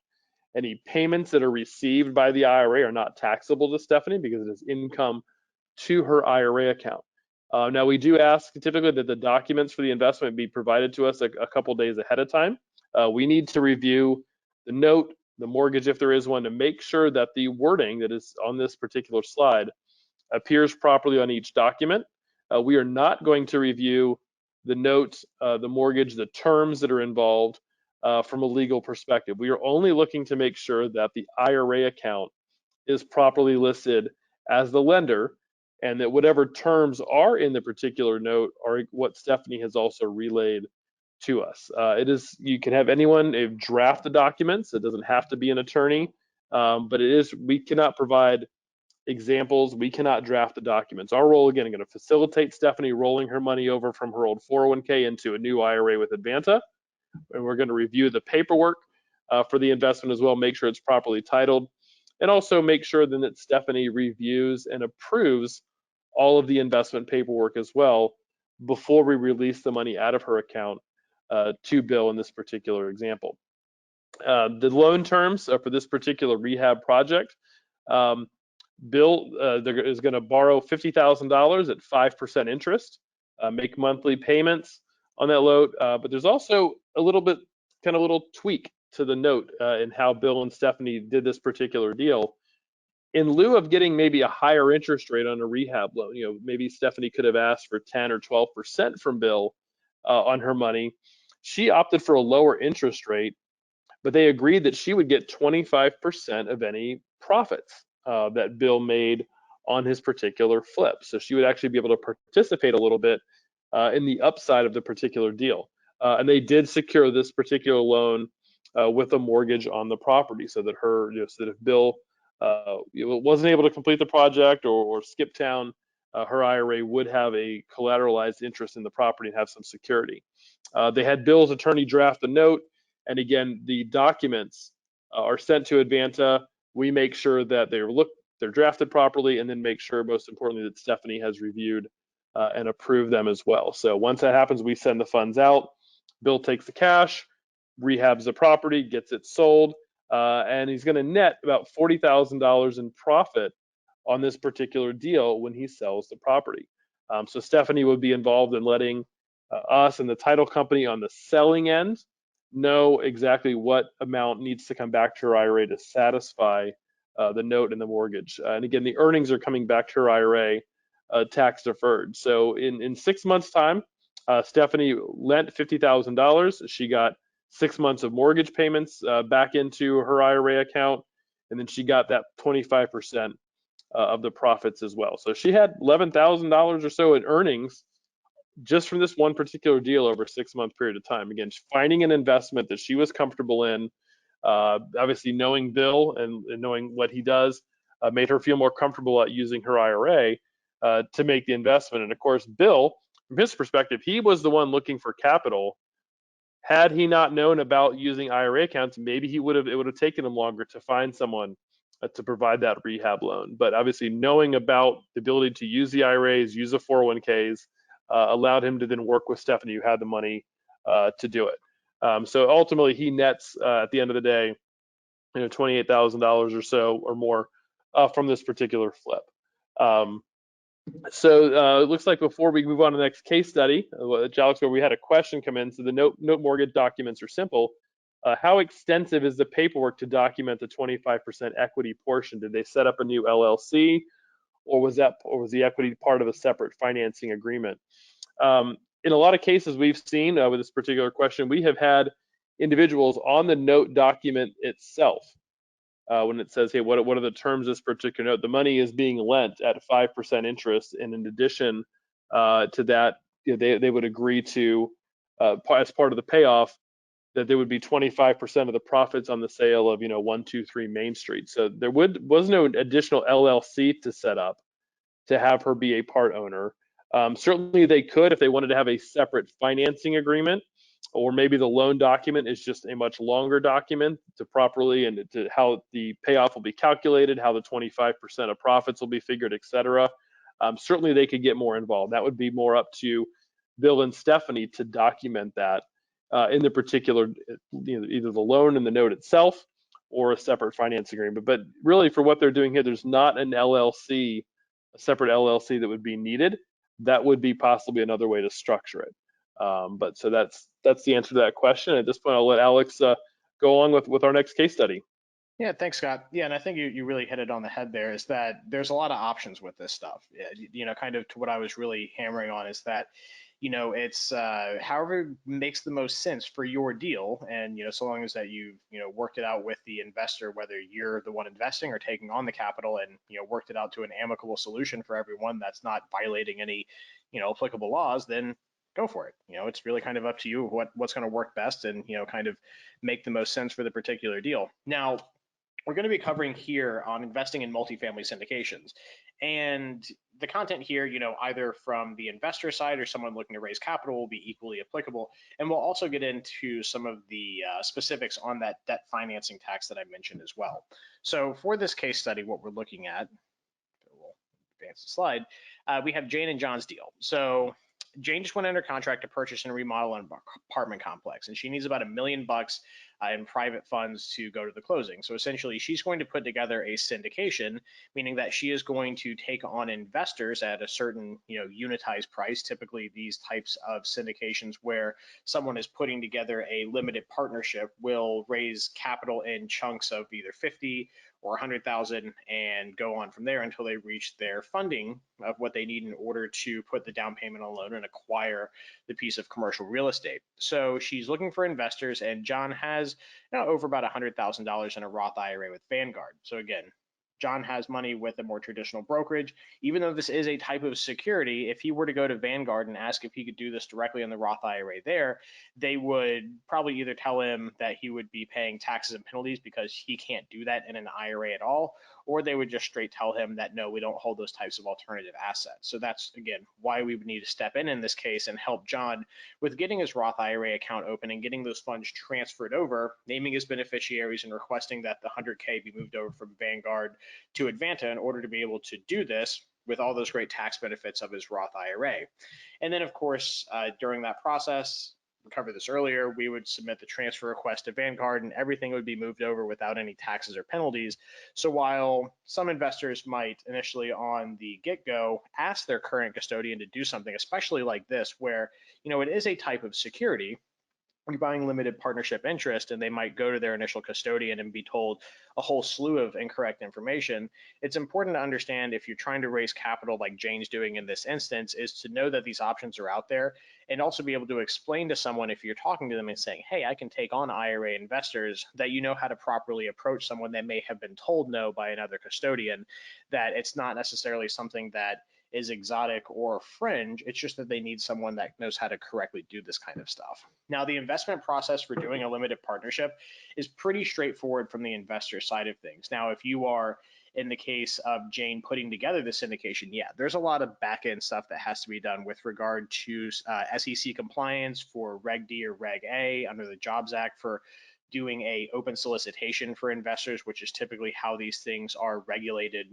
Any payments that are received by the IRA are not taxable to Stephanie because it is income to her IRA account. Now, we do ask typically that the documents for the investment be provided to us a couple days ahead of time. We need to review the note, the mortgage, if there is one, to make sure that the wording that is on this particular slide appears properly on each document. We are not going to review the note, the mortgage, the terms that are involved from a legal perspective. We are only looking to make sure that the IRA account is properly listed as the lender, and that whatever terms are in the particular note are what Stephanie has also relayed to us. You can have anyone draft the documents. It doesn't have to be an attorney, but we cannot provide examples. We cannot draft the documents. Our role, again, is going to facilitate Stephanie rolling her money over from her old 401k into a new IRA with Advanta, and we're going to review the paperwork for the investment as well, make sure it's properly titled, and also make sure then that Stephanie reviews and approves all of the investment paperwork as well before we release the money out of her account to Bill in this particular example. The loan terms for this particular rehab project, Bill is going to borrow $50,000 at 5% interest, make monthly payments on that loan, but there's also a little tweak to the note in how Bill and Stephanie did this particular deal. In lieu of getting maybe a higher interest rate on a rehab loan, maybe Stephanie could have asked for 10 or 12% from Bill on her money. She opted for a lower interest rate, but they agreed that she would get 25% of any profits that Bill made on his particular flip. So she would actually be able to participate a little bit in the upside of the particular deal. And they did secure this particular loan with a mortgage on the property, so that so that if Bill wasn't able to complete the project or skip town, her IRA would have a collateralized interest in the property and have some security. They had Bill's attorney draft the note, and again, the documents are sent to Advanta. We make sure that they're drafted properly, and then make sure, most importantly, that Stephanie has reviewed and approved them as well. So once that happens, we send the funds out. Bill takes the cash, rehabs the property, gets it sold, and he's going to net about $40,000 in profit on this particular deal when he sells the property. So Stephanie would be involved in letting us and the title company on the selling end know exactly what amount needs to come back to her IRA to satisfy the note and the mortgage. And again, the earnings are coming back to her IRA tax deferred. So in 6 months' time, Stephanie lent $50,000. She got 6 months of mortgage payments back into her IRA account, and then she got that 25% of the profits as well. So she had $11,000 or so in earnings just from this one particular deal over a 6-month period of time. Again, finding an investment that she was comfortable in, obviously knowing Bill and knowing what he does made her feel more comfortable at using her IRA to make the investment. And of course, Bill, from his perspective, he was the one looking for capital. Had he not known about using IRA accounts, maybe it would have taken him longer to find someone to provide that rehab loan. But obviously, knowing about the ability to use the IRAs, use the 401ks, allowed him to then work with Stephanie, who had the money to do it. So ultimately, he nets at the end of the day, $28,000 or so or more from this particular flip. So it looks like before we move on to the next case study, Alex, where we had a question come in. So the note mortgage documents are simple. How extensive is the paperwork to document the 25% equity portion? Did they set up a new LLC, or was the equity part of a separate financing agreement? In a lot of cases we've seen with this particular question, we have had individuals on the note document itself. When it says, hey, what are the terms of this particular note? The money is being lent at 5% interest, and in addition to that, they would agree to, as part of the payoff, that there would be 25% of the profits on the sale of 123 Main Street. So there was no additional LLC to set up to have her be a part owner. Certainly they could if they wanted to have a separate financing agreement, or maybe the loan document is just a much longer document to properly and to how the payoff will be calculated, how the 25% of profits will be figured, et cetera. Certainly they could get more involved. That would be more up to Bill and Stephanie to document that in the particular, either the loan and the note itself or a separate financing agreement. But really for what they're doing here, there's not an LLC, a separate LLC that would be needed. That would be possibly another way to structure it. But so that's the answer to that question. At this point, I'll let Alex go on with our next case study. Yeah, thanks, Scott. Yeah, and I think you really hit it on the head there, is that there's a lot of options with this stuff. Yeah, kind of to what I was really hammering on is that, it's however makes the most sense for your deal. And, so long as that you've, worked it out with the investor, whether you're the one investing or taking on the capital, and, worked it out to an amicable solution for everyone that's not violating any, applicable laws, then go for it. It's really kind of up to you what's going to work best and, kind of make the most sense for the particular deal. Now, we're going to be covering here on investing in multifamily syndications. And the content here, either from the investor side or someone looking to raise capital, will be equally applicable. And we'll also get into some of the specifics on that debt financing tax that I mentioned as well. So for this case study, what we're looking at, we'll advance the slide, we have Jane and John's deal. So Jane just went under contract to purchase and remodel an apartment complex, and she needs about $1 million in private funds to go to the closing. So essentially, she's going to put together a syndication, meaning that she is going to take on investors at a certain, unitized price. Typically, these types of syndications where someone is putting together a limited partnership will raise capital in chunks of either 50 or 100,000 and go on from there until they reach their funding of what they need in order to put the down payment on loan and acquire the piece of commercial real estate. So she's looking for investors, and John has over about $100,000 in a Roth IRA with Vanguard. So again, John has money with a more traditional brokerage. Even though this is a type of security, if he were to go to Vanguard and ask if he could do this directly on the Roth IRA there, they would probably either tell him that he would be paying taxes and penalties because he can't do that in an IRA at all, or they would just straight tell him that, no, we don't hold those types of alternative assets. So that's, again, why we would need to step in this case and help John with getting his Roth IRA account open and getting those funds transferred over, naming his beneficiaries and requesting that the 100K be moved over from Vanguard to Advanta in order to be able to do this with all those great tax benefits of his Roth IRA. And then, of course, during that process, we covered this earlier, we would submit the transfer request to Vanguard and everything would be moved over without any taxes or penalties. So while some investors might initially on the get-go ask their current custodian to do something, especially like this, where, it is a type of security, you're buying limited partnership interest, and they might go to their initial custodian and be told a whole slew of incorrect information. It's important to understand, if you're trying to raise capital like Jane's doing in this instance, is to know that these options are out there, and also be able to explain to someone, if you're talking to them and saying, hey, I can take on IRA investors, that you know how to properly approach someone that may have been told no by another custodian, that it's not necessarily something that is exotic or fringe. It's just that they need someone that knows how to correctly do this kind of stuff. Now, the investment process for doing a limited partnership is pretty straightforward from the investor side of things. Now, if you are in the case of Jane putting together the syndication, yeah, there's a lot of back end stuff that has to be done with regard to SEC compliance for Reg D or Reg A under the Jobs Act, for doing a open solicitation for investors, which is typically how these things are regulated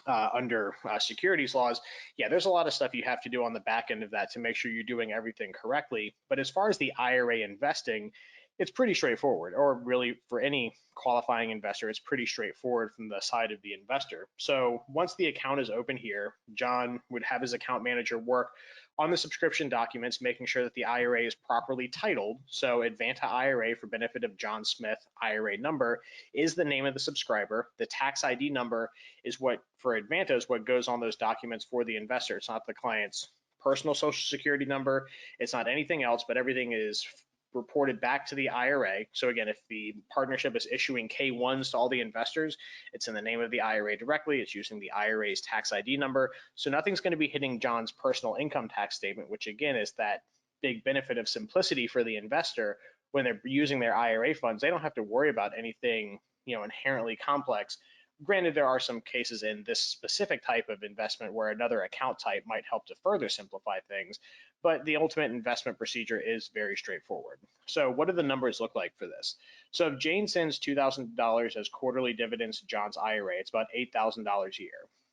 under securities laws. Yeah, there's a lot of stuff you have to do on the back end of that to make sure you're doing everything correctly. But as far as the IRA investing, it's pretty straightforward, or really for any qualifying investor, it's pretty straightforward from the side of the investor. So once the account is open here, John would have his account manager work on the subscription documents, making sure that the IRA is properly titled. So Advanta IRA, for benefit of John Smith, IRA number is the name of the subscriber. The tax ID number is what, for Advanta, is what goes on those documents for the investor. It's not the client's personal social security number. It's not anything else, but everything is reported back to the IRA. So again, if the partnership is issuing K1s to all the investors, it's in the name of the IRA directly. It's using the IRA's tax ID number. So nothing's going to be hitting John's personal income tax statement, which again is that big benefit of simplicity for the investor, when they're using their IRA funds, they don't have to worry about anything, inherently complex. Granted, there are some cases in this specific type of investment where another account type might help to further simplify things, but the ultimate investment procedure is very straightforward. So what do the numbers look like for this? So if Jane sends $2,000 as quarterly dividends to John's IRA, it's about $8,000 a year.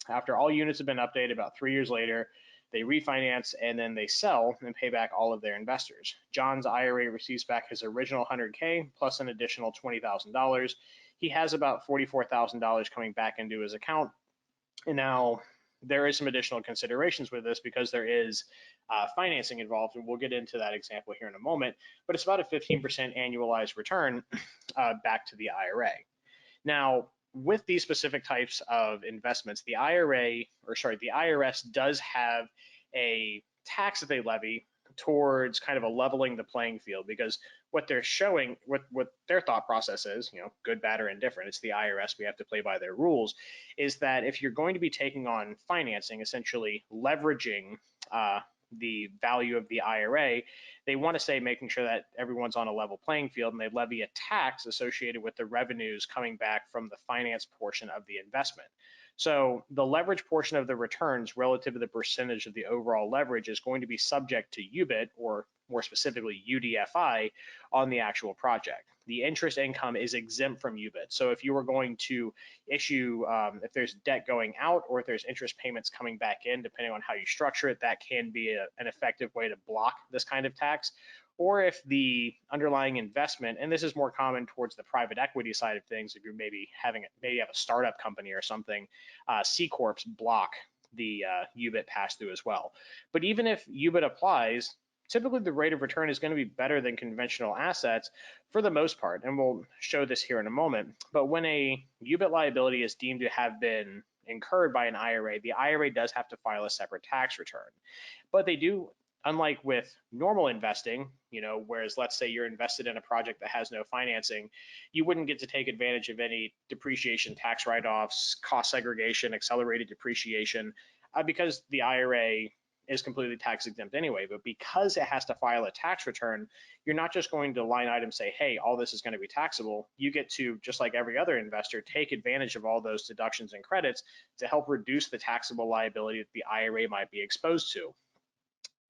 After all units have been updated, about 3 years later, they refinance and then they sell and pay back all of their investors. John's IRA receives back his original 100K plus an additional $20,000. He has about $44,000 coming back into his account. And now there is some additional considerations with this because there is financing involved, and we'll get into that example here in a moment, but it's about a 15% annualized return back to the IRA. Now, with these specific types of investments, the IRS does have a tax that they levy towards kind of a leveling the playing field, because what they're showing, what their thought process is, good, bad, or indifferent, it's the IRS, we have to play by their rules, is that if you're going to be taking on financing, essentially leveraging the value of the IRA, they want to say making sure that everyone's on a level playing field, and they levy a tax associated with the revenues coming back from the finance portion of the investment. So the leverage portion of the returns relative to the percentage of the overall leverage is going to be subject to UBIT, or more specifically UDFI, on the actual project. The interest income is exempt from UBIT. So if you were going to issue, if there's debt going out or if there's interest payments coming back in, depending on how you structure it, that can be an effective way to block this kind of tax. Or if the underlying investment, and this is more common towards the private equity side of things, if you're maybe have a startup company or something, C Corps block the UBIT pass through as well. But even if UBIT applies, typically the rate of return is going to be better than conventional assets for the most part, and we'll show this here in a moment. But when a UBIT liability is deemed to have been incurred by an IRA, the IRA does have to file a separate tax return. But they do, unlike with normal investing, whereas let's say you're invested in a project that has no financing, you wouldn't get to take advantage of any depreciation tax write-offs, cost segregation, accelerated depreciation, because the IRA is completely tax exempt anyway. But because it has to file a tax return, you're not just going to line item say, hey, all this is going to be taxable. You get to, just like every other investor, take advantage of all those deductions and credits to help reduce the taxable liability that the IRA might be exposed to.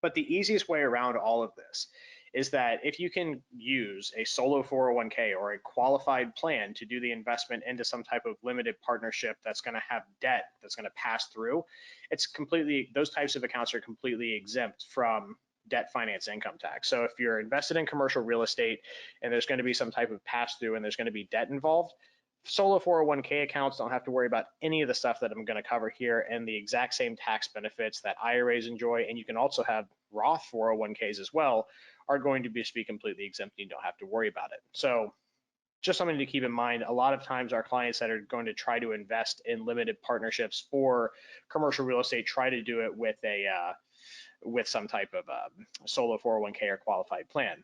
But the easiest way around all of this is that if you can use a solo 401k or a qualified plan to do the investment into some type of limited partnership that's going to have debt that's going to pass through, those types of accounts are completely exempt from debt finance income tax. So if you're invested in commercial real estate and there's going to be some type of pass through and there's going to be debt involved, solo 401k accounts don't have to worry about any of the stuff that I'm going to cover here, and the exact same tax benefits that IRAs enjoy, and you can also have Roth 401ks as well, are going to be completely exempt. You don't have to worry about it. So just something to keep in mind. A lot of times our clients that are going to try to invest in limited partnerships for commercial real estate try to do it with some type of solo 401k or qualified plan.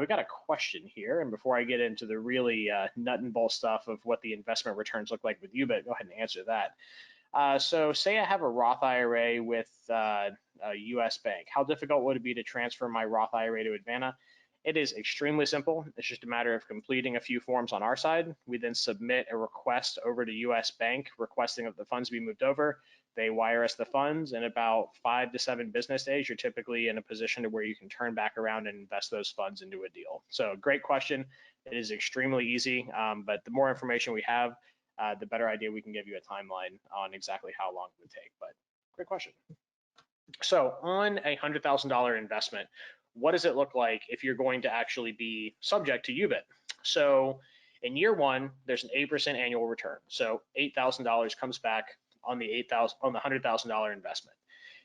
We got a question here, and before I get into the really nut and bolt stuff of what the investment returns look like with UBIT, go ahead and answer that. So say I have a Roth IRA with a US bank. How difficult would it be to transfer my Roth IRA to Advanta? It is extremely simple. It's just a matter of completing a few forms on our side. We then submit a request over to US Bank requesting that the funds be moved over. They wire us the funds. In about 5 to 7 business days, you're typically in a position to where you can turn back around and invest those funds into a deal. So great question. It is extremely easy, but the more information we have, the better idea we can give you a timeline on exactly how long it would take. But great question. So on a $100,000 investment, what does it look like if you're going to actually be subject to UBIT? So in year one, there's an 8% annual return. So $8,000 comes back on the $100,000 investment.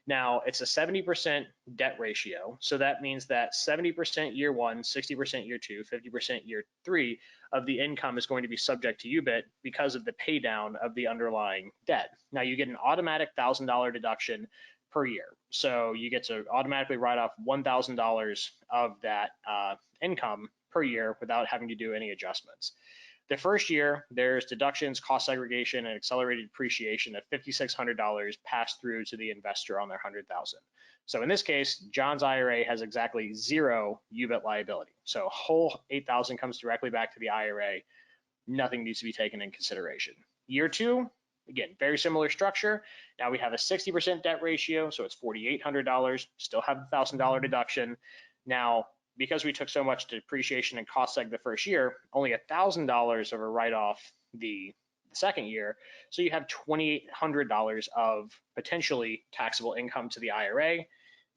Now it's a 70% debt ratio. So that means that 70% year one, 60% year two, 50% year three of the income is going to be subject to UBIT because of the pay down of the underlying debt. Now you get an automatic $1,000 deduction per year. So you get to automatically write off $1,000 of that income per year without having to do any adjustments. The first year, there's deductions, cost segregation, and accelerated depreciation of $5,600 passed through to the investor on their $100,000. So in this case, John's IRA has exactly 0 UBIT liability. So whole 8,000 comes directly back to the IRA. Nothing needs to be taken in consideration. Year 2, again, very similar structure. Now we have a 60% debt ratio, so it's $4,800. Still have the $1,000 deduction. Now, because we took so much depreciation and cost seg the first year, only $1,000 of a write-off the second year. So you have $2,800 of potentially taxable income to the IRA.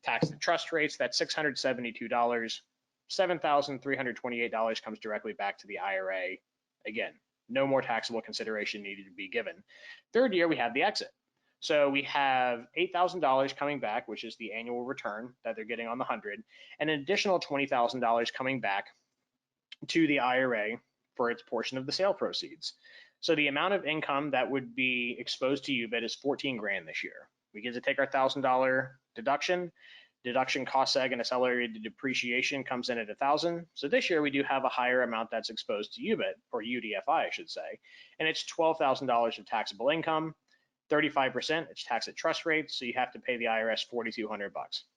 Tax and trust rates, that's $672. $7,328 comes directly back to the IRA. Again, no more taxable consideration needed to be given. Third year, we have the exit. So we have $8,000 coming back, which is the annual return that they're getting on the 100, and an additional $20,000 coming back to the IRA for its portion of the sale proceeds. So the amount of income that would be exposed to UBIT is 14 grand this year. We get to take our $1,000 deduction. Deduction cost seg and accelerated depreciation comes in at 1,000. So this year we do have a higher amount that's exposed to UBIT, or UDFI, I should say, and it's $12,000 of taxable income. 35%, it's tax at trust rate, so you have to pay the IRS $4,200.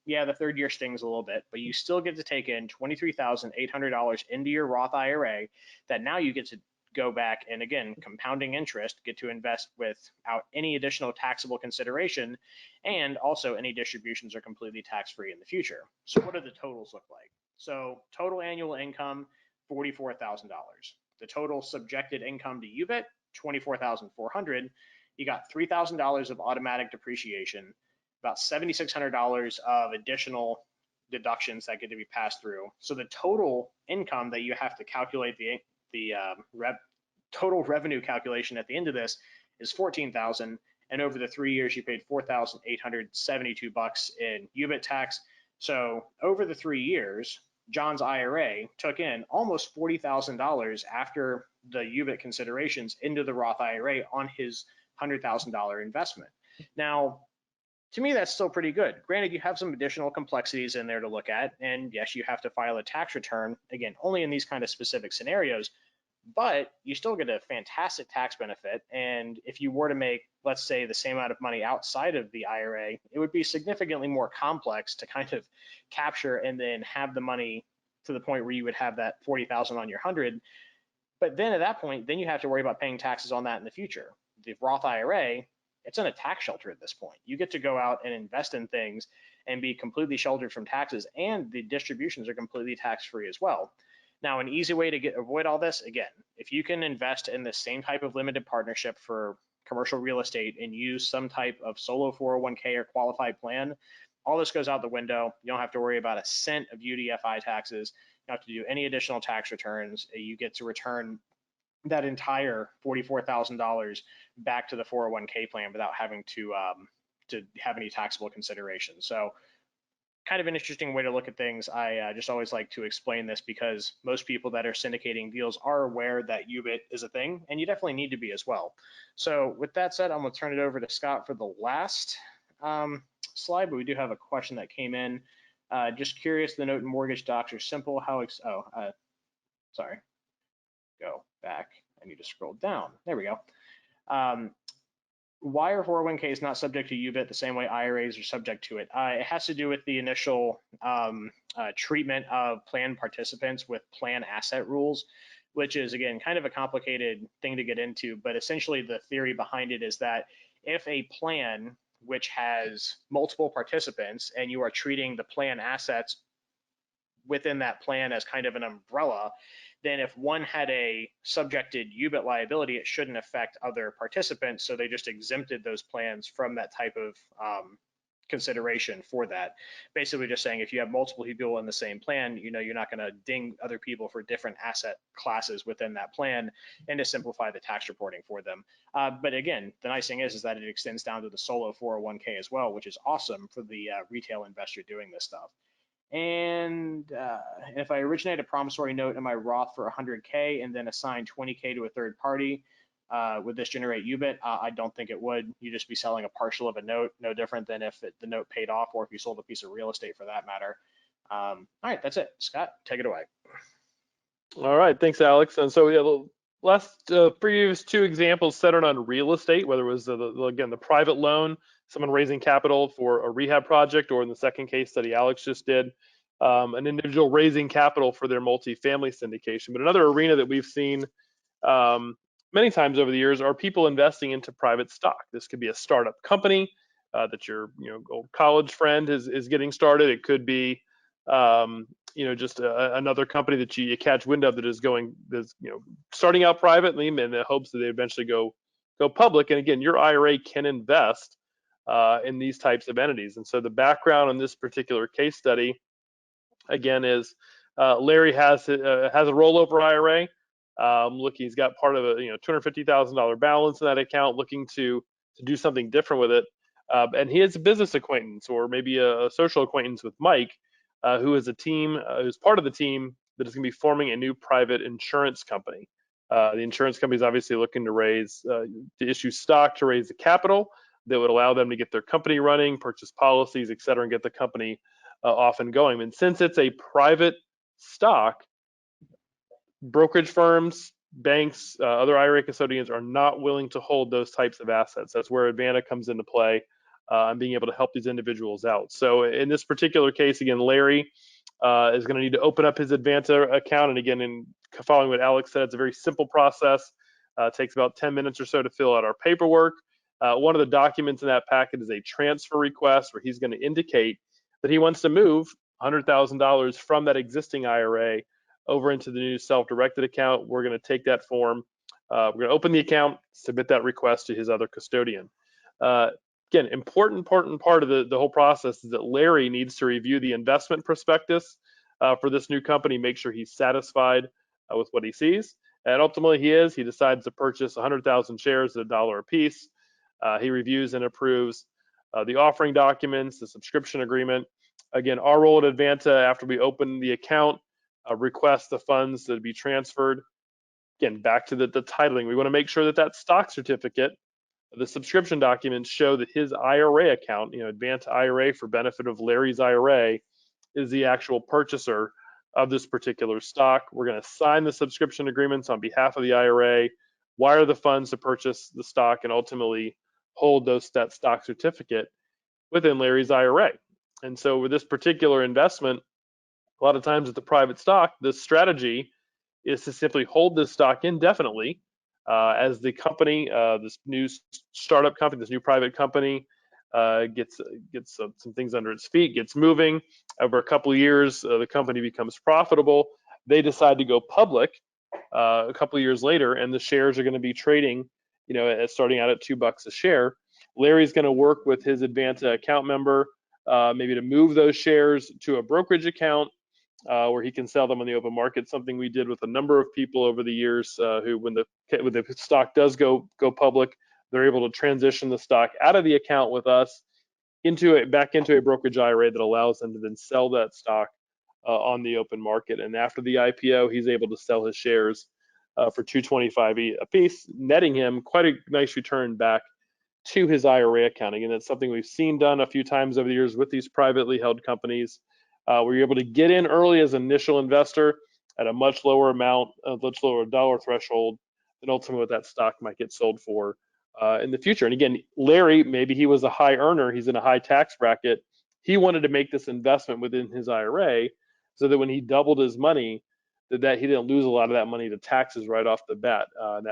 Yeah, the third year stings a little bit, but you still get to take in $23,800 into your Roth IRA that now you get to go back and, again, compounding interest, get to invest without any additional taxable consideration, and also any distributions are completely tax-free in the future. So what do the totals look like? So total annual income, $44,000. The total subjected income to UBIT, $24,400. You got $3,000 of automatic depreciation, about $7,600 of additional deductions that get to be passed through. So the total income that you have to calculate the total revenue calculation at the end of this is $14,000, and over the 3 years you paid $4,872 in UBIT tax. So over the 3 years, John's IRA took in almost $40,000 after the UBIT considerations into the Roth IRA on his $100,000 investment. Now, to me, that's still pretty good. Granted, you have some additional complexities in there to look at, and yes, you have to file a tax return, again, only in these kind of specific scenarios, but you still get a fantastic tax benefit. And if you were to make, let's say, the same amount of money outside of the IRA, it would be significantly more complex to kind of capture and then have the money to the point where you would have that 40,000 on your 100. But then at that point, then you have to worry about paying taxes on that in the future. The Roth IRA, it's in a tax shelter at this point. You get to go out and invest in things and be completely sheltered from taxes, and the distributions are completely tax-free as well. Now, an easy way to avoid all this, again, if you can invest in the same type of limited partnership for commercial real estate and use some type of solo 401k or qualified plan, all this goes out the window. You don't have to worry about a cent of UDFI taxes. You don't have to do any additional tax returns. You get to return that entire $44,000 back to the 401k plan without having to have any taxable consideration. So kind of an interesting way to look at things. I just always like to explain this because most people that are syndicating deals are aware that UBIT is a thing, and you definitely need to be as well. So with that said, I'm going to turn it over to Scott for the last slide, but we do have a question that came in. Just curious, the note and mortgage docs are simple. Sorry. Go back. I need to scroll down. There we go. Why are 401ks not subject to UBIT the same way IRAs are subject to it? It has to do with the initial treatment of plan participants with plan asset rules, which is, again, kind of a complicated thing to get into. But essentially, the theory behind it is that if a plan which has multiple participants and you are treating the plan assets within that plan as kind of an umbrella, then if one had a subjected UBIT liability, it shouldn't affect other participants. So they just exempted those plans from that type of consideration for that. Basically just saying if you have multiple people in the same plan, you're not going to ding other people for different asset classes within that plan, and to simplify the tax reporting for them. But again, the nice thing is that it extends down to the solo 401k as well, which is awesome for the retail investor doing this stuff. And if I originate a promissory note in my Roth for 100K and then assign 20K to a third party, would this generate UBIT? I don't think it would. You'd just be selling a partial of a note, no different than if the note paid off or if you sold a piece of real estate for that matter. All right, that's it. Scott, take it away. All right, thanks, Alex. And so the last previous two examples centered on real estate, whether it was again the private loan someone raising capital for a rehab project, or in the second case study Alex just did, an individual raising capital for their multifamily syndication. But another arena that we've seen many times over the years are people investing into private stock. This could be a startup company that your old college friend is getting started. It could be just another company that you catch wind of that is starting out privately in the hopes that they eventually go public. And again, your IRA can invest in these types of entities. And so the background on this particular case study, again, is Larry has a rollover IRA. He's got part of a $250,000 balance in that account, looking to do something different with it. And he has a business acquaintance, or maybe a social acquaintance with Mike, who is who's part of the team that is going to be forming a new private insurance company. The insurance company is obviously looking to issue stock to raise the capital that would allow them to get their company running, purchase policies, et cetera, and get the company off and going. And since it's a private stock, brokerage firms, banks, other IRA custodians are not willing to hold those types of assets. That's where Advanta comes into play, and being able to help these individuals out. So in this particular case, again, Larry is going to need to open up his Advanta account. And again, following what Alex said, it's a very simple process. It takes about 10 minutes or so to fill out our paperwork. One of the documents in that packet is a transfer request, where he's going to indicate that he wants to move $100,000 from that existing IRA over into the new self-directed account. We're going to take that form. We're going to open the account, submit that request to his other custodian. Again, important part of the whole process is that Larry needs to review the investment prospectus for this new company, make sure he's satisfied with what he sees. And ultimately he is. He decides to purchase 100,000 shares at $1 a piece. He reviews and approves the offering documents, the subscription agreement. Again, our role at Advanta, after we open the account, request the funds to be transferred. Again, back to the titling. We want to make sure that stock certificate, the subscription documents, show that his IRA account, Advanta IRA for benefit of Larry's IRA, is the actual purchaser of this particular stock. We're going to sign the subscription agreements on behalf of the IRA, wire the funds to purchase the stock, and ultimately hold that stock certificate within Larry's IRA. And so with this particular investment, a lot of times with the private stock, the strategy is to simply hold this stock indefinitely as the company, this new startup company, this new private company, gets some things under its feet, gets moving. Over a couple of years, the company becomes profitable. They decide to go public a couple of years later, and the shares are going to be trading, starting out at $2 a share. Larry's going to work with his Advanta account member, maybe to move those shares to a brokerage account, where he can sell them on the open market. Something we did with a number of people over the years, who, when the stock does go public, they're able to transition the stock out of the account with us back into a brokerage IRA that allows them to then sell that stock on the open market. And after the IPO, he's able to sell his shares for $225 a piece, netting him quite a nice return back to his IRA account. Again, that's something we've seen done a few times over the years with these privately held companies, where you're able to get in early as an initial investor at a much lower amount, a much lower dollar threshold than ultimately what that stock might get sold for in the future. And again, Larry, maybe he was a high earner, he's in a high tax bracket. He wanted to make this investment within his IRA so that when he doubled his money, that he didn't lose a lot of that money to taxes right off the bat on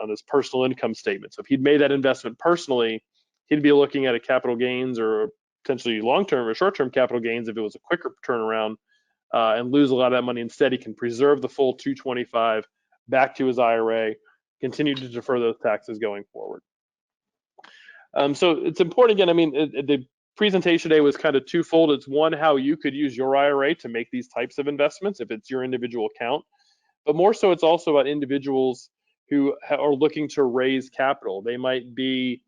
his personal income statement. So if he'd made that investment personally, he'd be looking at a capital gains, or potentially long-term or short-term capital gains if it was a quicker turnaround, and lose a lot of that money. Instead, he can preserve the full $225 back to his IRA, continue to defer those taxes going forward. So it's important, again, the presentation today was kind of twofold. It's one, how you could use your IRA to make these types of investments if it's your individual account, but more so it's also about individuals who are looking to raise capital. They might be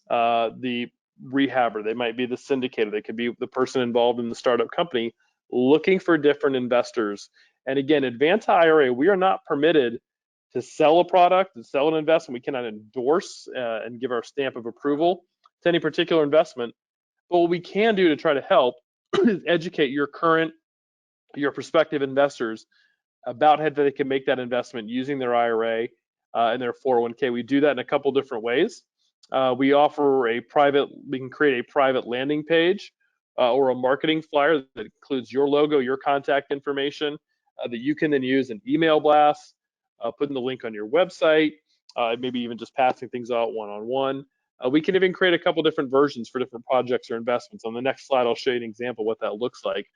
the rehabber, they might be the syndicator, they could be the person involved in the startup company looking for different investors. And again, Advanta IRA, we are not permitted to sell a product, to sell an investment. We cannot endorse and give our stamp of approval to any particular investment. But what we can do to try to help is educate your prospective investors about how they can make that investment using their IRA and their 401k. We do that in a couple different ways. We offer we can create a private landing page or a marketing flyer that includes your logo, your contact information that you can then use in email blasts, putting the link on your website, maybe even just passing things out one-on-one. We can even create a couple different versions for different projects or investments. On the next slide, I'll show you an example of what that looks like.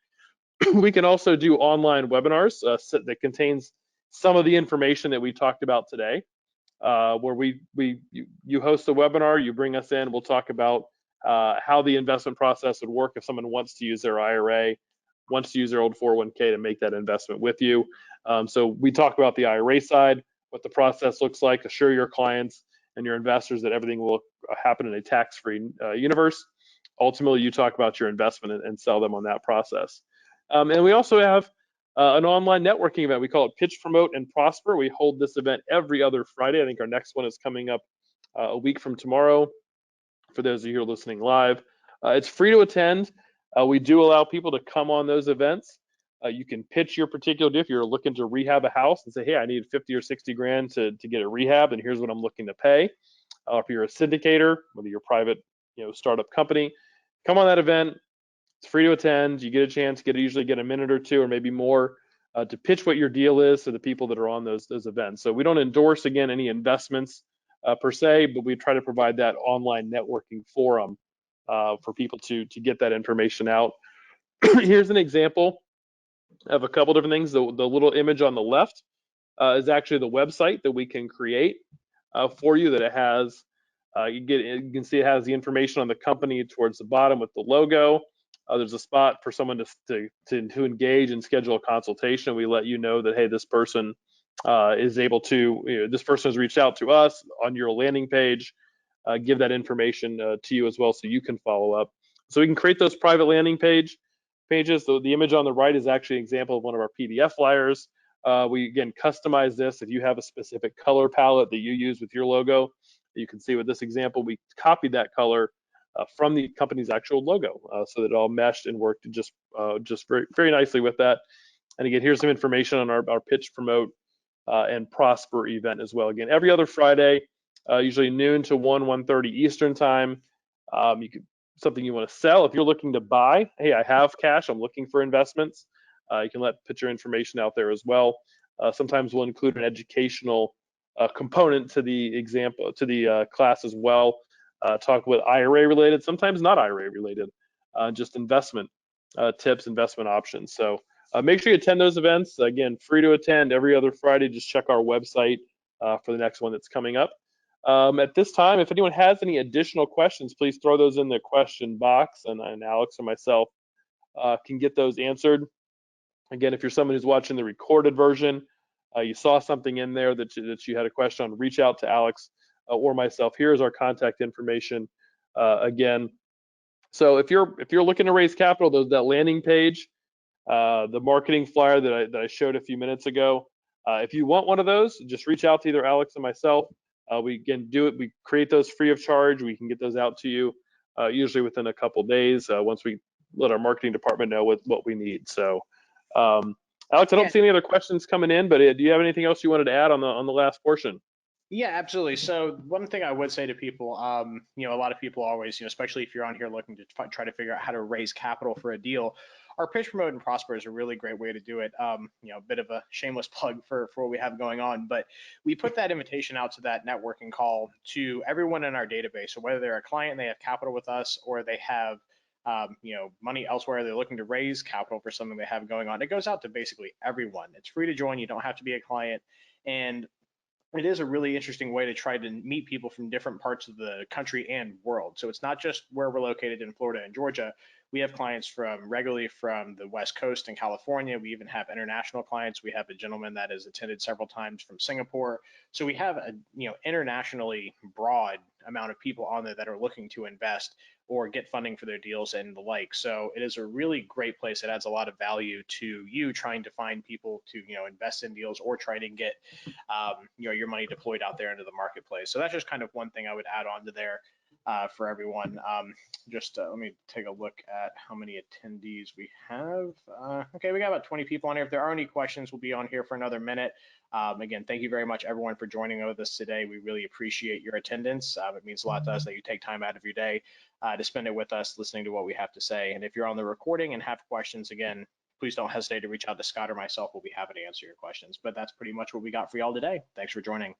We can also do online webinars that contains some of the information that we talked about today, where you host a webinar, you bring us in, we'll talk about how the investment process would work if someone wants to use their IRA, wants to use their old 401k to make that investment with you. So we talk about the IRA side, what the process looks like, assure your clients and your investors that everything will happen in a tax-free universe. Ultimately, you talk about your investment and sell them on that process. And we also have an online networking event. We call it Pitch, Promote, and Prosper. We hold this event every other Friday. I think our next one is coming up a week from tomorrow for those of you who are listening live. It's free to attend. We do allow people to come on those events. You can pitch your particular deal. If you're looking to rehab a house and say, hey, I need 50 or 60 grand to get it rehab, and here's what I'm looking to pay. If you're a syndicator, whether you're a private startup company, come on that event. It's free to attend. You get a chance, usually get a minute or two or maybe more to pitch what your deal is to the people that are on those events. So we don't endorse, again, any investments per se, but we try to provide that online networking forum for people to get that information out. Here's an example of a couple different things. The little image on the left is actually the website that we can create for you. That it has, you can see it has the information on the company towards the bottom with the logo. There's a spot for someone to engage and schedule a consultation. We let you know that, hey, this person is able to, this person has reached out to us on your landing page. Give that information to you as well so you can follow up. So we can create those private landing pages. So the image on the right is actually an example of one of our PDF flyers. We, again, customize this. If you have a specific color palette that you use with your logo, you can see with this example, we copied that color from the company's actual logo, so that it all meshed and worked just very, very nicely with that. And again, here's some information on our Pitch, Promote, and Prosper event as well. Again, every other Friday, usually noon to 1:30 Eastern time. Something you want to sell. If you're looking to buy, hey, I have cash, I'm looking for investments. You can put your information out there as well. Sometimes we'll include an educational component to the class as well. Talk with IRA related, sometimes not IRA related, just investment tips, investment options. So make sure you attend those events. Again, free to attend every other Friday. Just check our website for the next one that's coming up. At this time, if anyone has any additional questions, please throw those in the question box, and Alex or myself can get those answered. Again, if you're someone who's watching the recorded version, you saw something in there that you had a question on, reach out to Alex or myself. Here's our contact information again. So if you're looking to raise capital, that landing page, the marketing flyer that I showed a few minutes ago, if you want one of those, just reach out to either Alex or myself. We can do it. We create those free of charge. We can get those out to you usually within a couple days once we let our marketing department know what we need. So, Alex, I don't see any other questions coming in, but do you have anything else you wanted to add on the last portion? Yeah, absolutely. So one thing I would say to people, a lot of people always, especially if you're on here looking to try to figure out how to raise capital for a deal, our Pitch, Promote, and Prosper is a really great way to do it. A bit of a shameless plug for what we have going on, but we put that invitation out to that networking call to everyone in our database. So whether they're a client and they have capital with us, or they have money elsewhere, they're looking to raise capital for something they have going on, it goes out to basically everyone. It's free to join. You don't have to be a client. And it is a really interesting way to try to meet people from different parts of the country and world. So it's not just where we're located in Florida and Georgia. We have clients regularly from the West Coast and California. We even have international clients. We have a gentleman that has attended several times from Singapore. So we have a internationally broad amount of people on there that are looking to invest or get funding for their deals and the like. So it is a really great place. It adds a lot of value to you trying to find people to invest in deals or try to get your money deployed out there into the marketplace. So that's just kind of one thing I would add on to there. for everyone. Just let me take a look at how many attendees we have. Okay, we got about 20 people on here. If there are any questions, we'll be on here for another minute. Again, thank you very much, everyone, for joining with us today. We really appreciate your attendance. It means a lot to us that you take time out of your day to spend it with us, listening to what we have to say. And if you're on the recording and have questions, again, please don't hesitate to reach out to Scott or myself. We'll be happy to answer your questions. But that's pretty much what we got for y'all today. Thanks for joining.